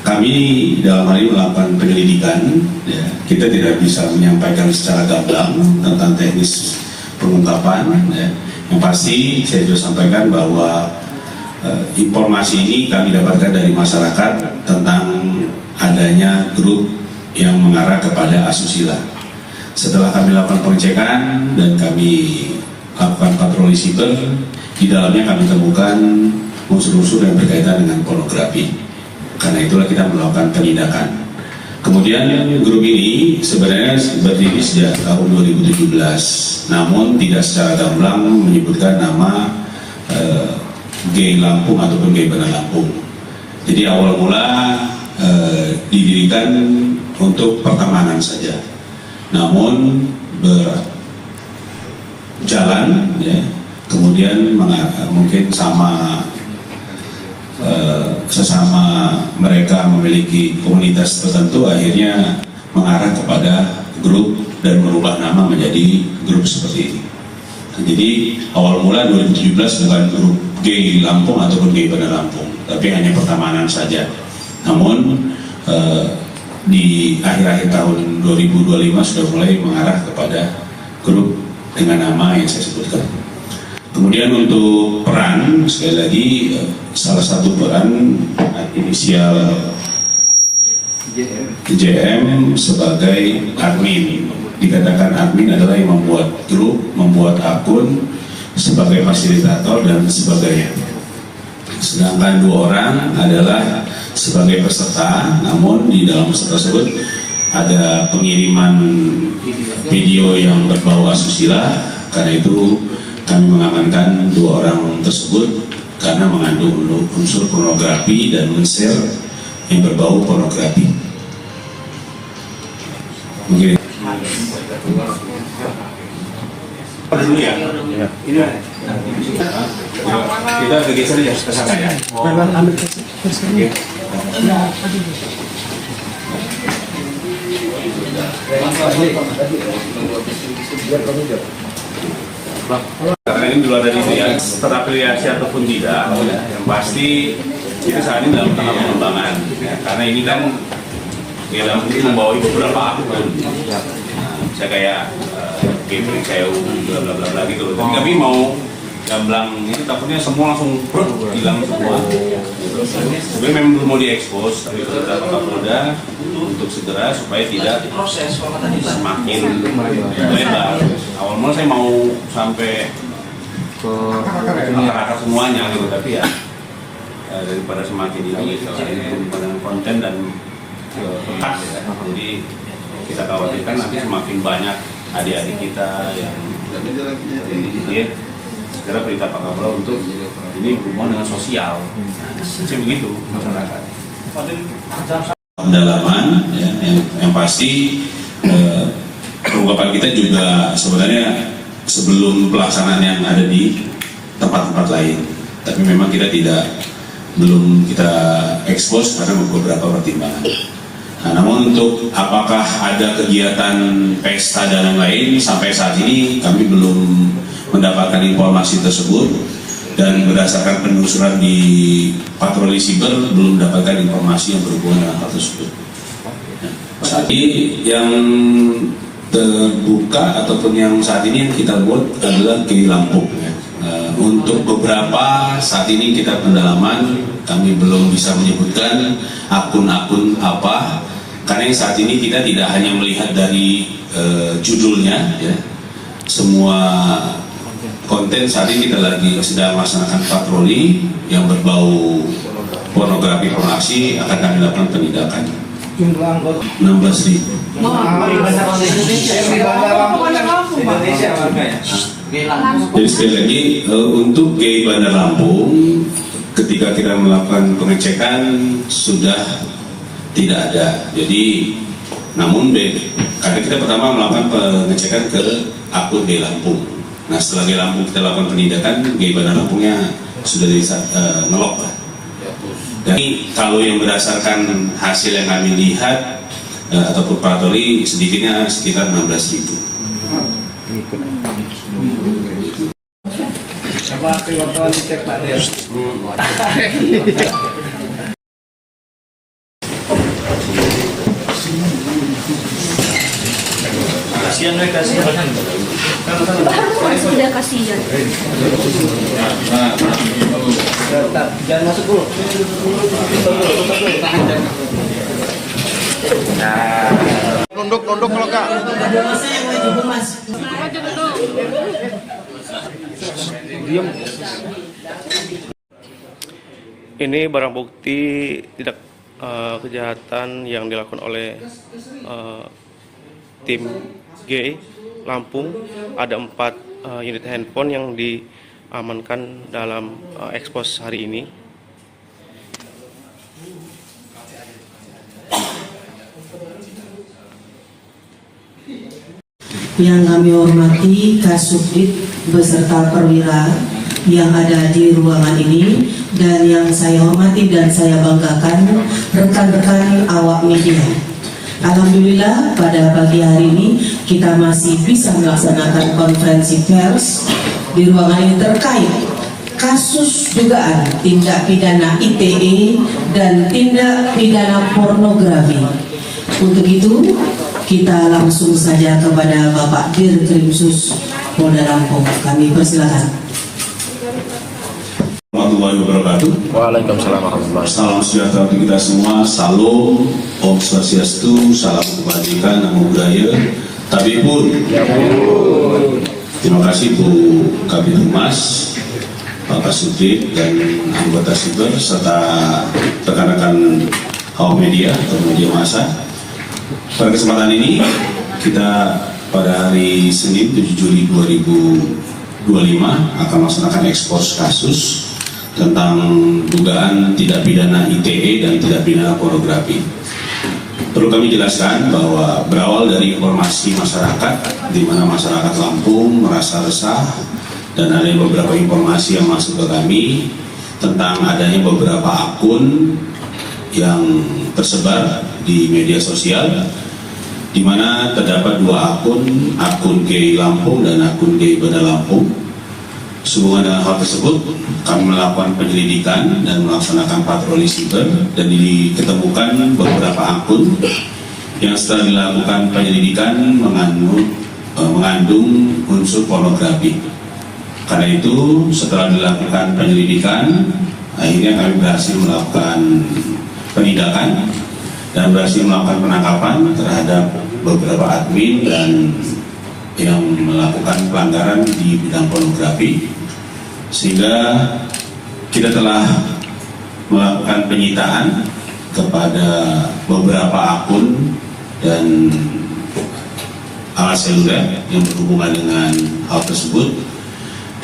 kami dalam hal ini melakukan penyelidikan, ya, kita tidak bisa menyampaikan secara gamblang tentang teknis pengungkapan. Ya. Yang pasti saya juga sampaikan bahwa informasi ini kami dapatkan dari masyarakat tentang adanya grup yang mengarah kepada asusila. Setelah kami lakukan pengecekan dan kami lakukan patroli siber, di dalamnya kami temukan unsur-unsur yang berkaitan dengan pornografi. Karena itulah kita melakukan penindakan. Kemudian grup ini sebenarnya berdiri sejak tahun 2017, namun tidak secara gamblang menyebutkan nama Gay Lampung ataupun Gay Banda Lampung. Jadi awal mula didirikan untuk pertemanan saja. namun berjalan ya, kemudian mungkin sesama mereka memiliki komunitas tertentu, akhirnya mengarah kepada grup dan merubah nama menjadi grup seperti ini. Jadi awal mula 2017 bukan grup Gay Lampung ataupun Gay Bandar Lampung, tapi hanya pertemanan saja. Namun di akhir-akhir tahun 2025 sudah mulai mengarah kepada grup dengan nama yang saya sebutkan. Kemudian untuk peran, sekali lagi salah satu peran inisial JM sebagai admin. Dikatakan admin adalah yang membuat grup, membuat akun, sebagai fasilitator dan sebagainya. Sedangkan 2 orang adalah sebagai peserta, namun di dalam peserta tersebut ada pengiriman video yang berbau asusila. Karena itu kami mengamankan 2 orang tersebut karena mengandung unsur pornografi dan men-share yang berbau pornografi. Mungkin dulu ya. Ini kita geser ya ke sana ya. Karena ini dulu ada itu ya, terafiliasi ataupun tidak, yang pasti itu saat ini dalam tahap pengembangan. Karena ini kan dalam ini membawa beberapa akun, saya kayak Gabriel Seu, bla bla bla bla gitu. Tapi kami mau gamblang itu takutnya semua langsung hilang semua. Tapi memang belum mau diekspos, tapi kita Kapolda untuk segera supaya tidak semakin lebar. Awal mula saya mau sampai ke akar-akar semuanya gitu, tapi ya daripada semakin ini pada konten dan pekat ya. Jadi kita khawatirkan nanti semakin banyak adik-adik kita yang ya, segera perintah Pak Kapolda untuk ini berhubungan dengan sosial. Nah, begitu masyarakat. Pendalaman ya, yang pasti pengungkapan kita juga sebenarnya sebelum pelaksanaan yang ada di tempat-tempat lain, tapi memang kita belum kita ekspos karena beberapa pertimbangan. Nah, namun untuk apakah ada kegiatan pesta dan lain-lain, sampai saat ini kami belum mendapatkan informasi tersebut, dan berdasarkan penelusuran di patroli siber belum mendapatkan informasi yang berhubungan dengan hal tersebut. Saat ini yang terbuka ataupun yang saat ini yang kita buat adalah Gay Lampung ya. Untuk beberapa saat ini kita pendalaman, kami belum bisa menyebutkan akun-akun apa, karena yang saat ini kita tidak hanya melihat dari judulnya ya. Semua konten saat ini kita lagi sedang melaksanakan patroli yang berbau pornografi pornografi akan kami lakukan penindakan. Jumlah anggota 16.000. Indonesia warganya. Jadi sekali lagi untuk Gay Bandar Lampung, ketika kita melakukan pengecekan sudah tidak ada. Jadi namun karena kita pertama melakukan pengecekan ke akun Gay Lampung. Nah setelah Gay Lampung kita lakukan penindakan, Gay Bandar Lampungnya sudah ngelok lah. Jadi kalau yang berdasarkan hasil yang kami lihat ataupun patroli sedikitnya sekitar 16.000. Coba ke wartawan dicek Pak Del. Kasihan nih, kasihan. Sudah kasihan. Jangan masuk dulu. Tutup dulu. Nunduk kalau Kak. Ini barang bukti tidak kejahatan yang dilakukan oleh tim G Lampung. Ada 4 unit handphone yang diamankan dalam ekspos hari ini. yang kami hormati Kasubdit beserta perwira yang ada di ruangan ini, dan yang saya hormati dan saya banggakan rekan-rekan awak media. Alhamdulillah pada pagi hari ini kita masih bisa melaksanakan konferensi pers di ruangan ini terkait kasus dugaan tindak pidana ITE dan tindak pidana pornografi. Untuk itu kita langsung saja kepada Bapak Dirkrimsus Polda Lampung. Kami persilakan. Warahmatullahi wabarakatuh. Waalaikumsalam warahmatullahi wabarakatuh. Salam sejahtera untuk kita semua. Salam, Om Swastiastu, salam kebajikan, namo buddhaya, tabipun. Terima kasih Bu Kabid Humas, Pak Kasubdit dan anggota siber serta rekan-rekan awak media atau media massa. Pada kesempatan ini kita pada hari Senin 7 Juli 2025 akan melaksanakan ekspos kasus tentang dugaan tindak pidana ITE dan tindak pidana pornografi. Perlu kami jelaskan bahwa berawal dari informasi masyarakat, di mana masyarakat Lampung merasa resah dan ada beberapa informasi yang masuk ke kami tentang adanya beberapa akun yang tersebar di media sosial, di mana terdapat dua akun Gay Lampung dan akun Gay Banda Lampung. Sehubungan dengan hal tersebut, kami melakukan penyelidikan dan melaksanakan patroli siber, dan diketemukan beberapa akun yang setelah dilakukan penyelidikan mengandung unsur pornografi. Karena itu, setelah dilakukan penyelidikan, akhirnya kami berhasil melakukan penindakan dan berhasil melakukan penangkapan terhadap beberapa admin dan yang melakukan pelanggaran di bidang pornografi, sehingga kita telah melakukan penyitaan kepada beberapa akun dan alat seluler yang berhubungan dengan hal tersebut,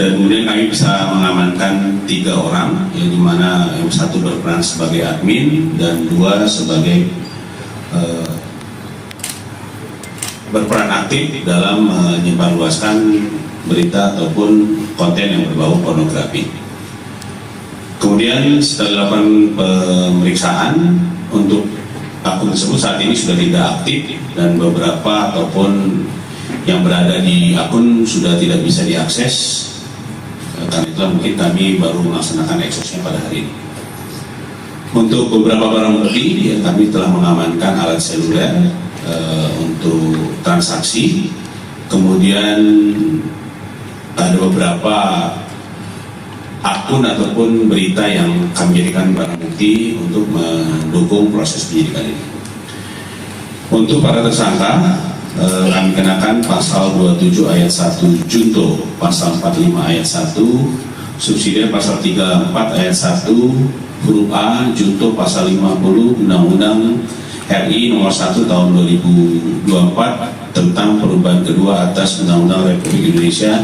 dan kemudian kami bisa mengamankan 3 orang, yang dimana yang satu berperan sebagai admin dan 2 sebagai berperan aktif dalam menyebarluaskan berita ataupun konten yang berbau pornografi. Kemudian setelah dilakukan pemeriksaan untuk akun tersebut, saat ini sudah tidak aktif dan beberapa ataupun yang berada di akun sudah tidak bisa diakses. Karena itulah mungkin kami baru melaksanakan eksosnya pada hari ini. Untuk beberapa barang bukti, ya, kami telah mengamankan alat seluler untuk transaksi. Kemudian ada beberapa akun ataupun berita yang kami jadikan barang bukti untuk mendukung proses penyidikan ini. Untuk para tersangka, kami kenakan pasal 27 ayat 1 junto, pasal 45 ayat 1 subsidi, pasal 34 ayat 1 huruf A junto, pasal 50 Undang-Undang RI nomor 1 tahun 2024 tentang perubahan kedua atas Undang-Undang Republik Indonesia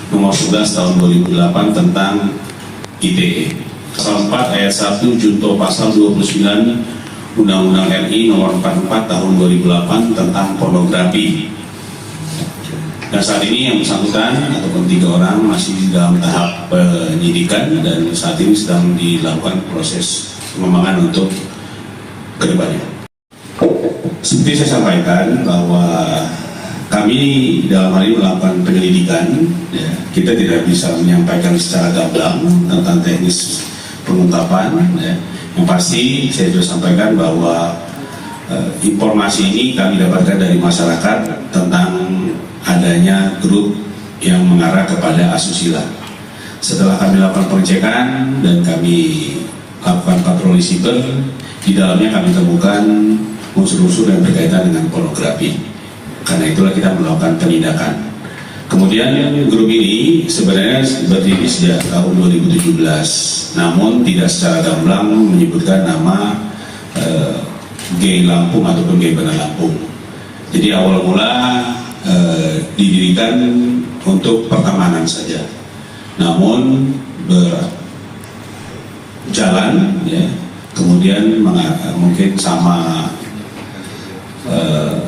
nomor 11 tahun 2008 tentang ITE. Pasal 4 ayat 1 junto pasal 29 Undang-Undang RI nomor 44 tahun 2008 tentang pornografi. Dan saat ini yang bersangkutan ataupun 3 orang masih dalam tahap penyidikan dan saat ini sedang dilakukan proses pengembangan untuk kedepannya. Seperti saya sampaikan bahwa kami dalam hal ini melakukan penyelidikan, ya, kita tidak bisa menyampaikan secara gamblang tentang teknis pengungkapan. Ya. Yang pasti saya sudah sampaikan bahwa informasi ini kami dapatkan dari masyarakat tentang adanya grup yang mengarah kepada asusila. Setelah kami lakukan pengecekan dan kami lakukan patroli siber, di dalamnya kami temukan unsur-unsur yang berkaitan dengan pornografi. Karena itulah kita melakukan penindakan. Kemudian grup ini sebenarnya berdiri sejak tahun 2017, namun tidak secara gamblang menyebutkan nama Gay Lampung ataupun Gay Banda Lampung. Jadi awal mula didirikan untuk pertemanan saja, namun berjalan, ya, kemudian mungkin sama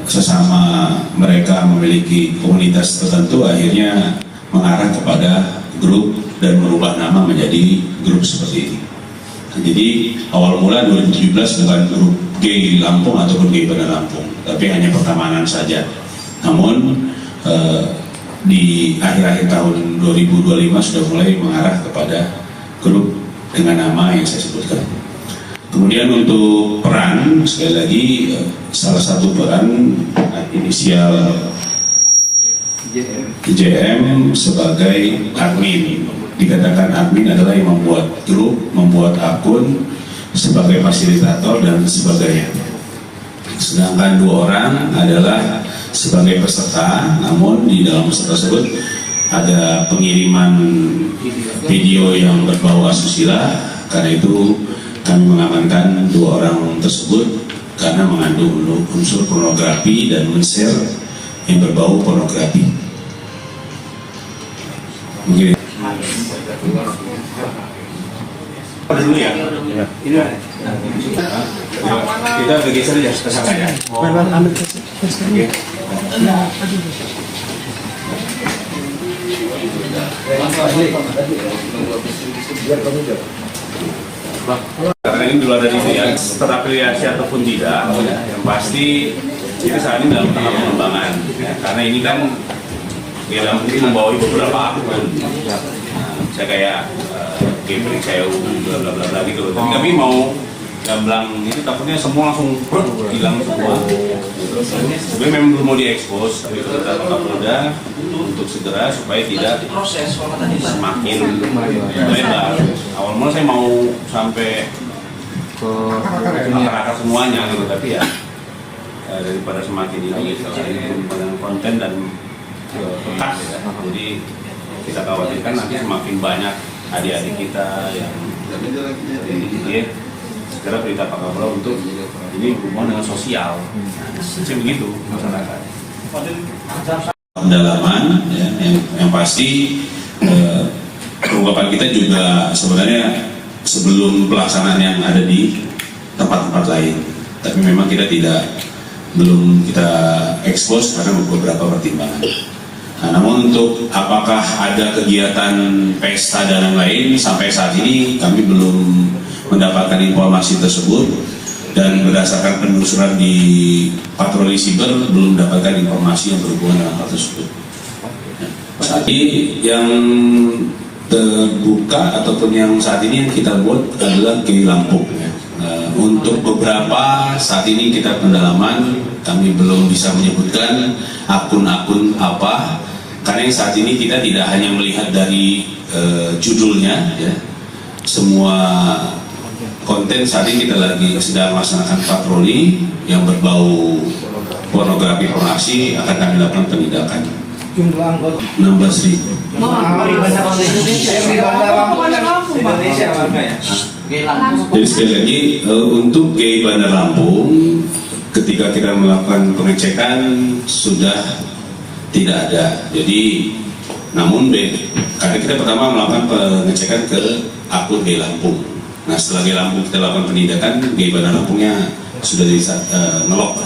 sesama mereka memiliki komunitas tertentu akhirnya mengarah kepada grup dan merubah nama menjadi grup seperti ini. Jadi awal mula 2017 bukan grup Gay Lampung ataupun Gay Bandar Lampung, tapi hanya pertemanan saja. Namun di akhir-akhir tahun 2025 sudah mulai mengarah kepada grup dengan nama yang saya sebutkan. Kemudian untuk peran, sekali lagi salah satu peran inisial JM sebagai admin. Dikatakan admin adalah yang membuat grup, membuat akun sebagai fasilitator dan sebagainya. Sedangkan 2 orang adalah sebagai peserta, namun di dalam peserta tersebut ada pengiriman video yang berbau asusila. Karena itu kami mengamankan 2 orang tersebut karena mengandung unsur pornografi dan men-share yang berbau pornografi. Mungkin dulu ya. Ini kita bergeser ya ke sana ya. Karena ini dulu ada itu ya, terafiliasi ataupun tidak, yang pasti itu saat ini dalam tahap pengembangan. Karena ini kan dia mungkin membawahi beberapa akun. Saya kayak game saya bla bla bla gitu. Tapi kami mau gamblang itu takutnya semua langsung hilang semua. Sebenarnya memang belum mau diekspos, tapi kita Kapolda untuk segera supaya tidak semakin lebar. Awal mula saya mau sampai ke akar semuanya gitu, tapi ya daripada semakin ini dengan konten dan bekas ya. Jadi kita khawatirkan nanti semakin banyak adik-adik kita yang jadi segera perintah Pak Kapolda untuk ini hubungan dengan sosial. Macam begitu masyarakat. Pendalaman ya, yang pasti ungkapan kita juga sebenarnya sebelum pelaksanaan yang ada di tempat-tempat lain. Tapi memang kita belum kita ekspos karena beberapa pertimbangan. Nah, namun untuk apakah ada kegiatan pesta dan lain-lain sampai saat ini kami belum mendapatkan informasi tersebut, dan berdasarkan penelusuran di patroli siber belum mendapatkan informasi yang berhubungan dengan hal tersebut. Saat ini yang terbuka ataupun yang saat ini yang kita buat adalah Gay Lampung. Untuk beberapa saat ini kita pendalaman, kami belum bisa menyebutkan akun-akun apa, karena saat ini kita tidak hanya melihat dari judulnya, ya. Semua konten saat ini kita lagi sedang melaksanakan patroli yang berbau pornografi pornografi akan kami lakukan penindakan. Jumlah anggota 16.000. Indonesia warganya. Jadi sekali lagi untuk Gay Bandar Lampung, ketika kita melakukan pengecekan sudah tidak ada. Jadi namun karena kita pertama melakukan pengecekan ke akun Gay Lampung. Nah setelah Gay Lampung kita lakukan penindakan, Gay Bandar Lampungnya sudah ngelok.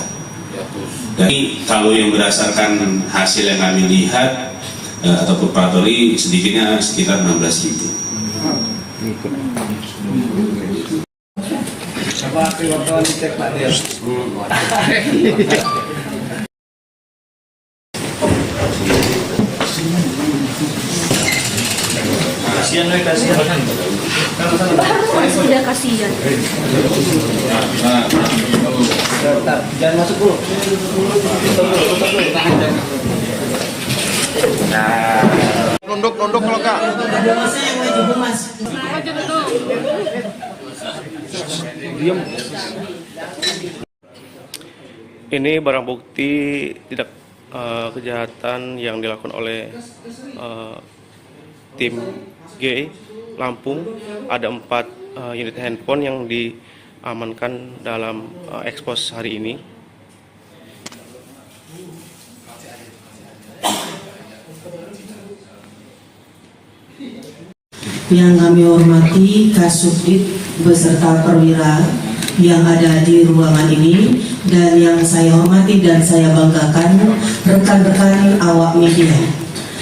Dan kalau yang berdasarkan hasil yang kami lihat ataupun patroli sedikitnya sekitar 16.000. Coba wartawan dicek Pak Dir. Kasihan. Harus sudah kasihan. Jangan masuk dulu. Nunduk kalau kak. Ini barang bukti tidak kejahatan yang dilakukan oleh tim G Lampung. Ada 4 unit handphone yang diamankan dalam ekspos hari ini. Yang kami hormati Kasubdit beserta perwira yang ada di ruangan ini dan yang saya hormati dan saya banggakan rekan-rekan awak media.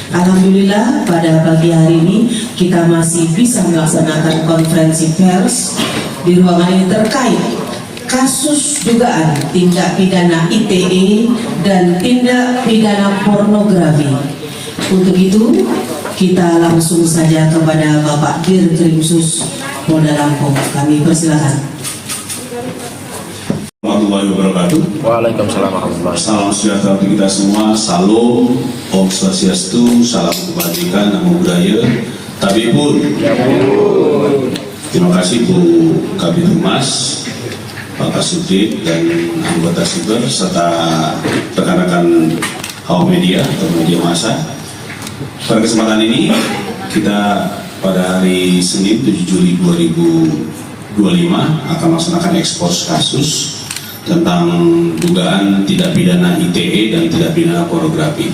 Alhamdulillah pada pagi hari ini kita masih bisa melaksanakan konferensi pers di ruangan ini terkait kasus dugaan tindak pidana ITE dan tindak pidana pornografi. Untuk itu kita langsung saja kepada Bapak Dirkrimsus Polda Lampung. Kami persilakan. Warahmatullahi wabarakatuh. Waalaikumsalam warahmatullahi wabarakatuh. Salam sejahtera untuk kita semua. Salam, Om Swastiastu, salam kebajikan, namo buddhaya, tabibun. Terima kasih Bu Kabid Humas, Pak Kasubdit dan anggota Siber serta rekan-rekan awak media atau media massa. Pada kesempatan ini kita pada hari Senin 7 Juli 2025 akan melaksanakan ekspos kasus tentang dugaan tindak pidana ITE dan tindak pidana pornografi.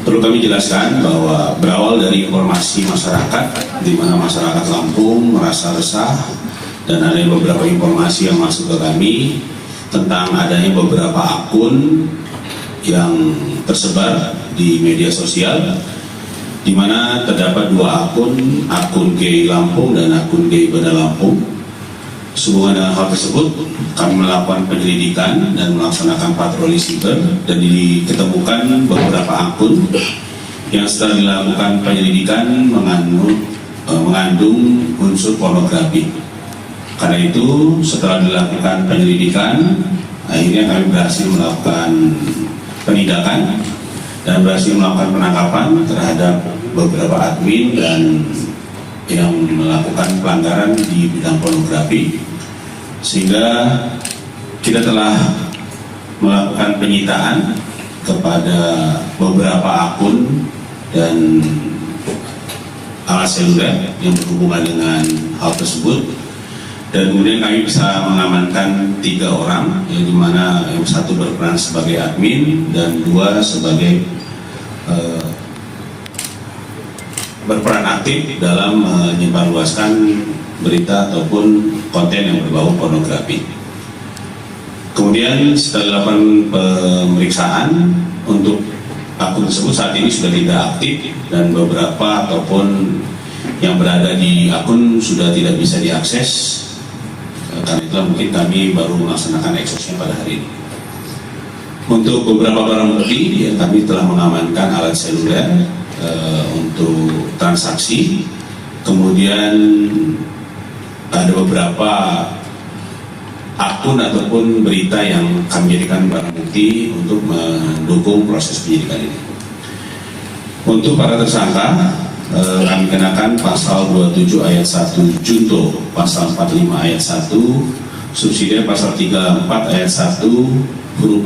Perlu kami jelaskan bahwa berawal dari informasi masyarakat di mana masyarakat Lampung merasa resah dan ada beberapa informasi yang masuk ke kami tentang adanya beberapa akun yang tersebar di media sosial di mana terdapat dua akun GI Lampung dan akun GI Banda Lampung. Sehubungan dengan hal tersebut, kami melakukan penyelidikan dan melaksanakan patroli siber dan ditemukan beberapa akun yang setelah dilakukan penyelidikan mengandung unsur pornografi. Karena itu, setelah dilakukan penyelidikan, akhirnya kami berhasil melakukan penindakan dan berhasil melakukan penangkapan terhadap beberapa admin dan yang melakukan pelanggaran di bidang pornografi, sehingga kita telah melakukan penyitaan kepada beberapa akun dan alat seluler yang berhubungan dengan hal tersebut, dan kemudian kami bisa mengamankan 3 orang, yang dimana yang satu berperan sebagai admin dan 2 sebagai berperan aktif dalam menyebarluaskan berita ataupun konten yang berbau pornografi. Kemudian setelah dilakukan pemeriksaan untuk akun tersebut saat ini sudah tidak aktif dan beberapa ataupun yang berada di akun sudah tidak bisa diakses. Karena itu mungkin kami baru melaksanakan eksosnya pada hari ini. Untuk beberapa barang bukti, ya, kami telah mengamankan alat seluler untuk transaksi. Kemudian ada beberapa akun ataupun berita yang kami jadikan barang bukti untuk mendukung proses penyidikan ini. Untuk para tersangka, kami kenakan pasal 27 ayat 1 junto, pasal 45 ayat 1, subsidi pasal 34 ayat 1 huruf